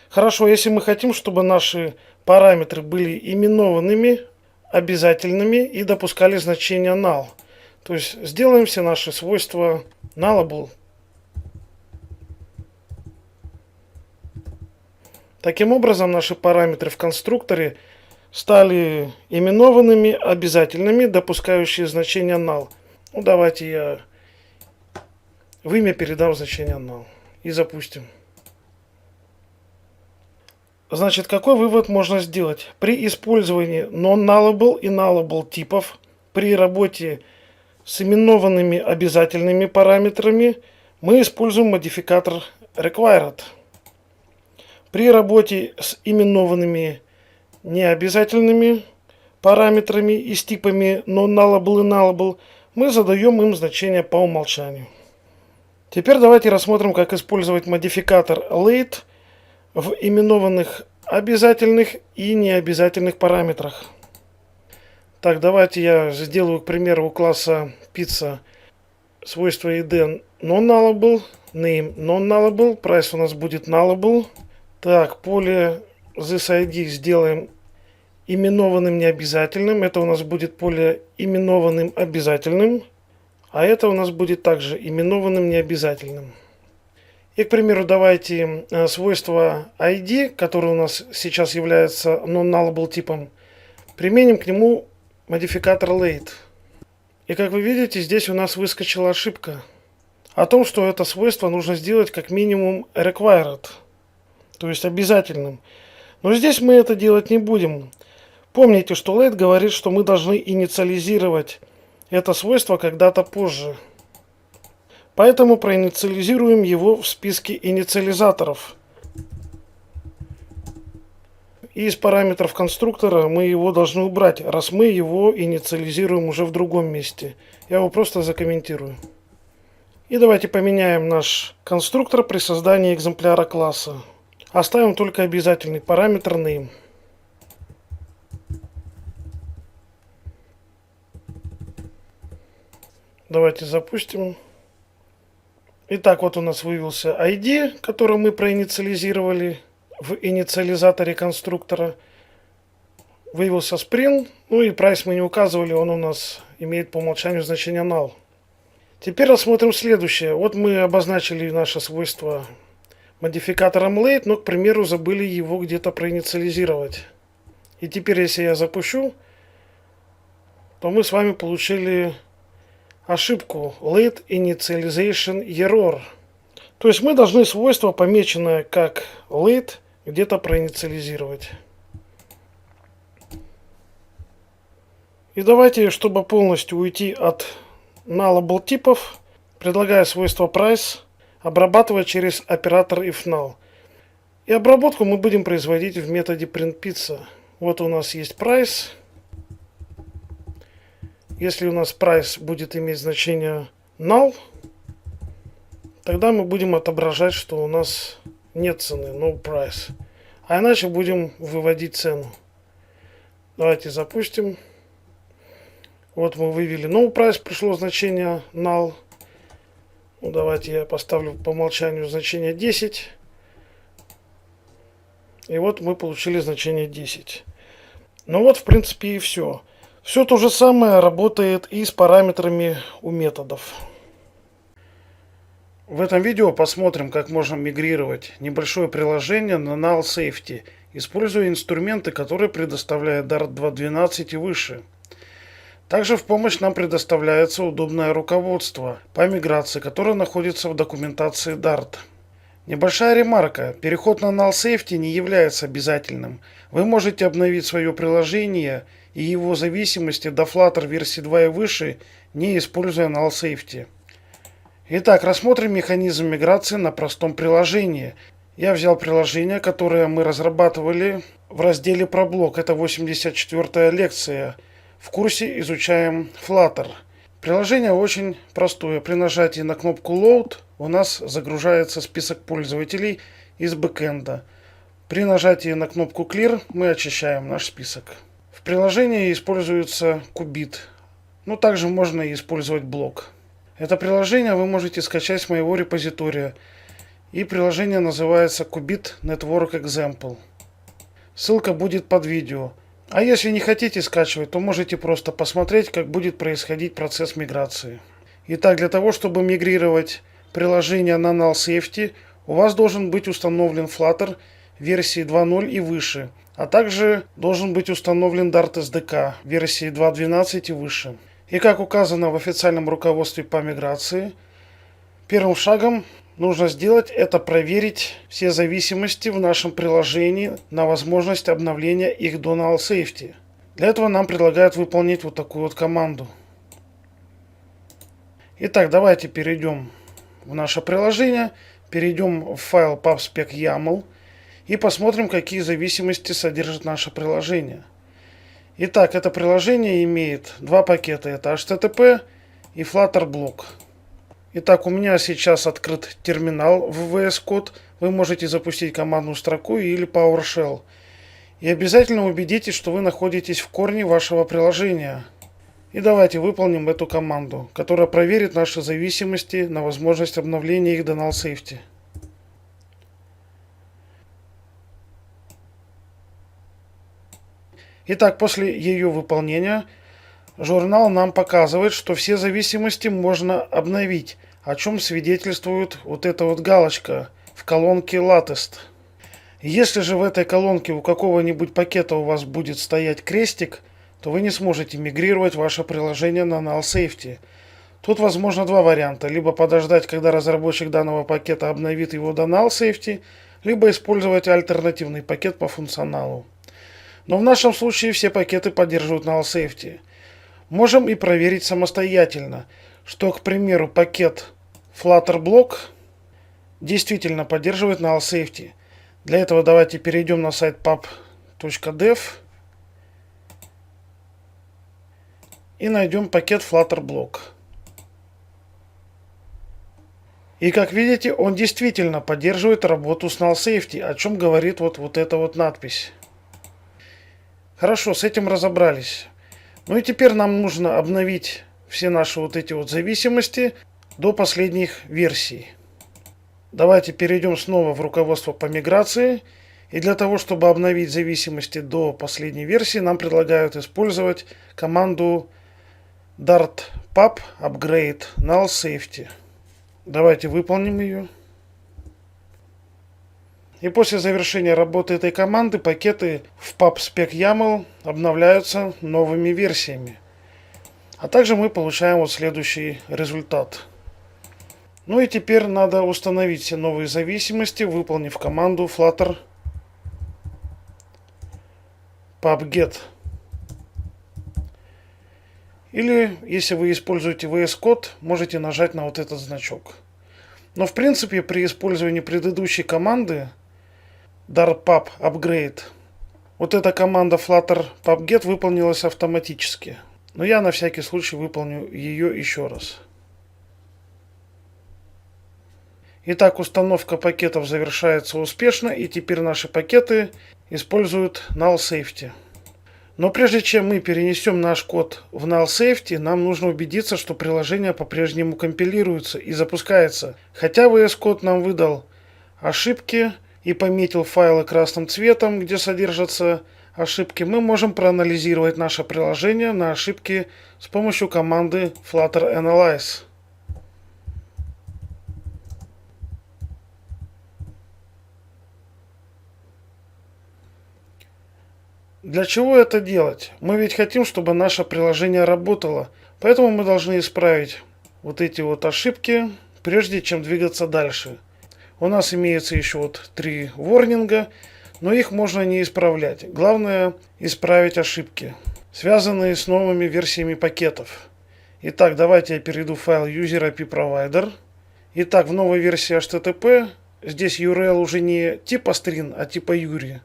Хорошо, если мы хотим, чтобы наши параметры были именованными, обязательными и допускали значение null. То есть сделаем все наши свойства nullable. Таким образом, наши параметры в конструкторе стали именованными, обязательными, допускающие значение null. Ну, давайте я в имя передам значение null и запустим. Значит, какой вывод можно сделать? При использовании non-nullable и nullable типов при работе с именованными обязательными параметрами мы используем модификатор required. При работе с именованными необязательными параметрами и с типами non-nullable и nullable мы задаем им значения по умолчанию. Теперь давайте рассмотрим, как использовать модификатор late в именованных обязательных и необязательных параметрах. Так, давайте я сделаю, к примеру, у класса pizza свойство id non-nullable, name non-nullable, price у нас будет nullable. Так, поле thisID сделаем именованным необязательным. Это у нас будет поле именованным обязательным. А это у нас будет также именованным необязательным. И, к примеру, давайте свойство ID, которое у нас сейчас является non-nullable типом, применим к нему модификатор late. И как вы видите, здесь у нас выскочила ошибка о том, что это свойство нужно сделать как минимум required, то есть обязательным. Но здесь мы это делать не будем. Помните, что late говорит, что мы должны инициализировать это свойство когда-то позже. Поэтому проинициализируем его в списке инициализаторов. И из параметров конструктора мы его должны убрать, раз мы его инициализируем уже в другом месте. Я его просто закомментирую. И давайте поменяем наш конструктор при создании экземпляра класса. Оставим только обязательный параметр name. Давайте запустим. Итак, вот у нас вывелся ID, который мы проинициализировали в инициализаторе конструктора. Вывелся Spring, ну и price мы не указывали, он у нас имеет по умолчанию значение null. Теперь рассмотрим следующее. Вот мы обозначили наше свойство модификатором late, но, к примеру, забыли его где-то проинициализировать. И теперь, если я запущу, то мы с вами получили ошибку late initialization error. То есть мы должны свойство, помеченное как late, где-то проинициализировать. И давайте, чтобы полностью уйти от nullable типов, предлагаю свойство price обрабатывать через оператор ifNull. И обработку мы будем производить в методе printPizza. Вот у нас есть price. Если у нас price будет иметь значение null, тогда мы будем отображать, что у нас нет цены, no price. А иначе будем выводить цену. Давайте запустим. Вот мы вывели no price, пришло значение null. Ну, давайте я поставлю по умолчанию значение 10. И вот мы получили значение 10. Ну вот, в принципе, и все. Все то же самое работает и с параметрами у методов. В этом видео посмотрим, как можно мигрировать небольшое приложение на null safety, используя инструменты, которые предоставляет Dart 2.12 и выше. Также в помощь нам предоставляется удобное руководство по миграции, которое находится в документации Dart. Небольшая ремарка. Переход на null safety не является обязательным. Вы можете обновить свое приложение и его зависимости до Flutter версии 2 и выше, не используя null safety. Итак, рассмотрим механизм миграции на простом приложении. Я взял приложение, которое мы разрабатывали в разделе про блок. Это 84-я лекция. В курсе изучаем Flutter. Приложение очень простое. При нажатии на кнопку Load у нас загружается список пользователей из бэкэнда. При нажатии на кнопку Clear мы очищаем наш список. В приложении используется Qubit. Но также можно и использовать блок. Это приложение вы можете скачать с моего репозитория. И приложение называется Qubit Network Example. Ссылка будет под видео. А если не хотите скачивать, то можете просто посмотреть, как будет происходить процесс миграции. Итак, для того, чтобы мигрировать приложение на null safety, у вас должен быть установлен Flutter версии 2.0 и выше, а также должен быть установлен Dart SDK версии 2.12 и выше. И как указано в официальном руководстве по миграции, первым шагом нужно сделать это проверить все зависимости в нашем приложении на возможность обновления их до null safety. Для этого нам предлагают выполнить вот такую вот команду. Итак, давайте перейдем в наше приложение, перейдем в файл pubspec.yaml и посмотрим, какие зависимости содержит наше приложение. Итак, это приложение имеет два пакета. Это HTTP и Flutter Block. Итак, у меня сейчас открыт терминал в VS Code. Вы можете запустить командную строку или PowerShell. И обязательно убедитесь, что вы находитесь в корне вашего приложения. И давайте выполним эту команду, которая проверит наши зависимости на возможность обновления их до null safety. Итак, после ее выполнения журнал нам показывает, что все зависимости можно обновить, о чем свидетельствует вот эта вот галочка в колонке Latest. Если же в этой колонке у какого-нибудь пакета у вас будет стоять крестик, то вы не сможете мигрировать ваше приложение на null safety. Тут возможно два варианта. Либо подождать, когда разработчик данного пакета обновит его до null safety, либо использовать альтернативный пакет по функционалу. Но в нашем случае все пакеты поддерживают null safety. Можем и проверить самостоятельно, что, к примеру, пакет Flutter Block действительно поддерживает null safety. Для этого давайте перейдем на сайт pub.dev и найдем пакет Flutter Block. И как видите, он действительно поддерживает работу с null safety, о чем говорит вот эта вот надпись. Хорошо, с этим разобрались. Ну и теперь нам нужно обновить все наши вот эти вот зависимости до последних версий. Давайте перейдем снова в руководство по миграции. И для того, чтобы обновить зависимости до последней версии, нам предлагают использовать команду dart pub upgrade null safety. Давайте выполним ее. И после завершения работы этой команды пакеты в pub-spec-yaml обновляются новыми версиями. А также мы получаем вот следующий результат. Ну и теперь надо установить все новые зависимости, выполнив команду flutter pub-get. Или, если вы используете VS Code, можете нажать на вот этот значок. Но в принципе при использовании предыдущей команды dart pub upgrade вот эта команда flutter pub-get выполнилась автоматически. Но я на всякий случай выполню ее еще раз. Итак, установка пакетов завершается успешно, и теперь наши пакеты используют null safety. Но прежде чем мы перенесем наш код в null safety, нам нужно убедиться, что приложение по-прежнему компилируется и запускается. Хотя VS Code нам выдал ошибки и пометил файлы красным цветом, где содержатся ошибки, мы можем проанализировать наше приложение на ошибки с помощью команды flutter analyze. Для чего это делать? Мы ведь хотим, чтобы наше приложение работало, поэтому мы должны исправить вот эти вот ошибки, прежде чем двигаться дальше. У нас имеется еще вот 3 ворнинга, но их можно не исправлять. Главное исправить ошибки, связанные с новыми версиями пакетов. Итак, давайте я перейду в файл user IP provider. Итак, в новой версии HTTP здесь URL уже не типа string, а типа URI.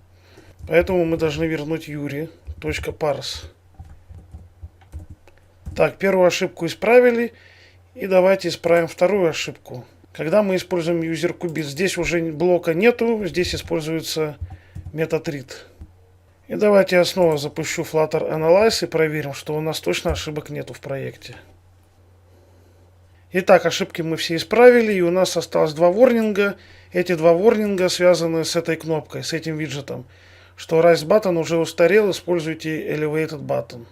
Поэтому мы должны вернуть URI.parse. Так, первую ошибку исправили. И давайте исправим вторую ошибку. Когда мы используем user-кубит, здесь уже блока нету, здесь используется метод read. И давайте я снова запущу Flutter Analyze и проверим, что у нас точно ошибок нету в проекте. Итак, ошибки мы все исправили, и у нас осталось 2 ворнинга. Эти 2 ворнинга связаны с этой кнопкой, с этим виджетом. Что Rise Button уже устарел, используйте Elevated Button.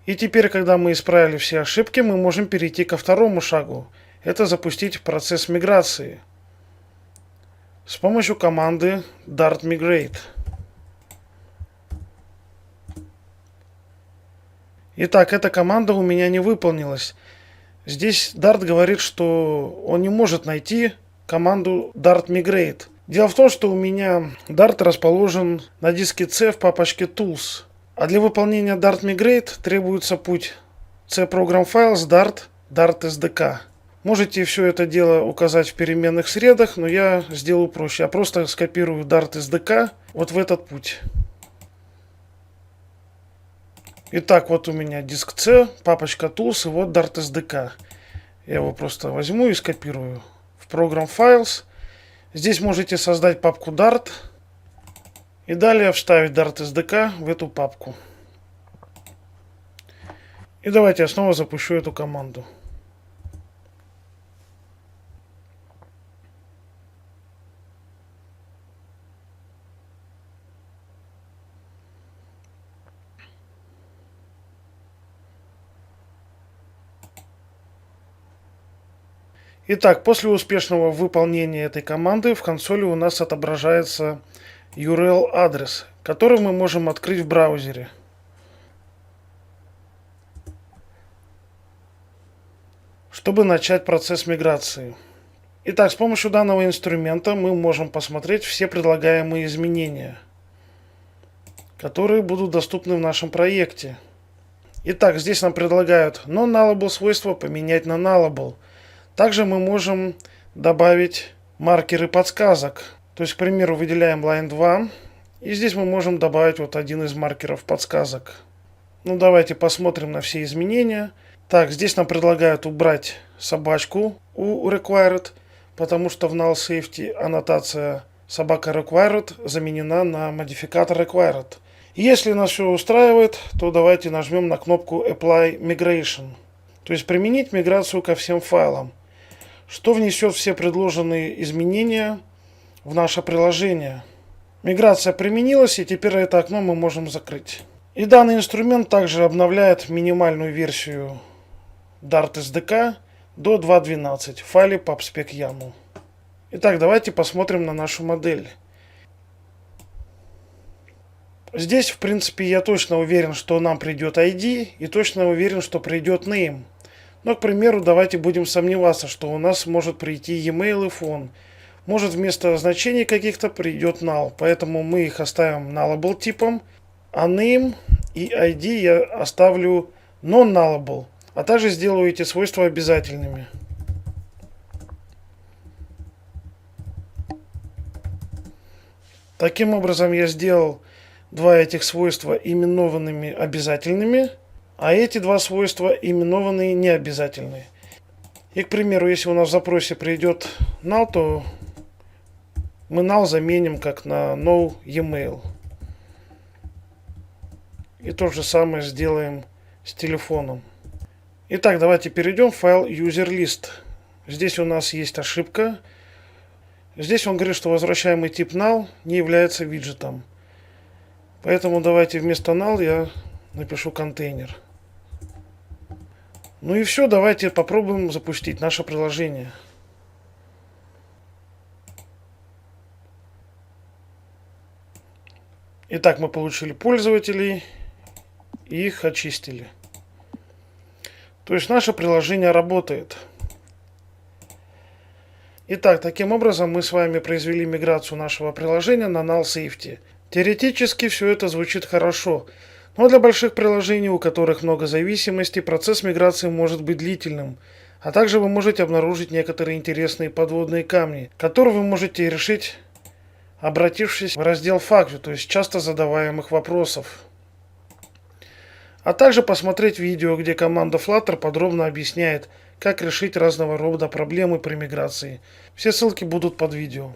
И теперь, когда мы исправили все ошибки, мы можем перейти ко второму шагу. Это запустить процесс миграции с помощью команды dart migrate. Итак, эта команда у меня не выполнилась. Здесь Dart говорит, что он не может найти команду dart migrate. Дело в том, что у меня Dart расположен на диске C в папочке Tools. А для выполнения dart migrate требуется путь C program files dart SDK. Можете все это дело указать в переменных средах, но я сделаю проще. Я просто скопирую Dart SDK вот в этот путь. Итак, вот у меня диск C, папочка Tools и вот Dart SDK. Я его просто возьму и скопирую в Program Files. Здесь можете создать папку Dart и далее вставить Dart SDK в эту папку. И давайте я снова запущу эту команду. Итак, после успешного выполнения этой команды в консоли у нас отображается URL-адрес, который мы можем открыть в браузере. Чтобы начать процесс миграции. Итак, с помощью данного инструмента мы можем посмотреть все предлагаемые изменения, которые будут доступны в нашем проекте. Итак, здесь нам предлагают non-nullable свойства поменять на nullable. Также мы можем добавить маркеры подсказок. То есть, к примеру, выделяем line 2. И здесь мы можем добавить вот один из маркеров подсказок. Ну, давайте посмотрим на все изменения. Так, здесь нам предлагают убрать собачку у required, потому что в null safety аннотация собака required заменена на модификатор required. Если нас все устраивает, то давайте нажмем на кнопку Apply Migration. То есть применить миграцию ко всем файлам, что внесет все предложенные изменения в наше приложение. Миграция применилась, и теперь это окно мы можем закрыть. И данный инструмент также обновляет минимальную версию Dart SDK до 2.12 в файле pubspec.yaml. Итак, давайте посмотрим на нашу модель. Здесь, в принципе, я точно уверен, что нам придет ID, и точно уверен, что придет name. Но, к примеру, давайте будем сомневаться, что у нас может прийти e-mail и phone. Может, вместо значений каких-то придет null, поэтому мы их оставим nullable типом, а name и ID я оставлю non-nullable, а также сделаю эти свойства обязательными. Таким образом, я сделал два этих свойства именованными обязательными, а эти два свойства именованные необязательные. И, к примеру, если у нас в запросе придет null, то мы null заменим как на no email. И то же самое сделаем с телефоном. Итак, давайте перейдем в файл userList. Здесь у нас есть ошибка. Здесь он говорит, что возвращаемый тип null не является виджетом. Поэтому давайте вместо null я напишу контейнер. Ну и все, давайте попробуем запустить наше приложение. Итак, мы получили пользователей и их очистили. То есть наше приложение работает. Итак, таким образом мы с вами произвели миграцию нашего приложения на null safety. Теоретически все это звучит хорошо, но для больших приложений, у которых много зависимостей, процесс миграции может быть длительным. А также вы можете обнаружить некоторые интересные подводные камни, которые вы можете решить, обратившись в раздел FAQ, то есть часто задаваемых вопросов. А также посмотреть видео, где команда Flutter подробно объясняет, как решить разного рода проблемы при миграции. Все ссылки будут под видео.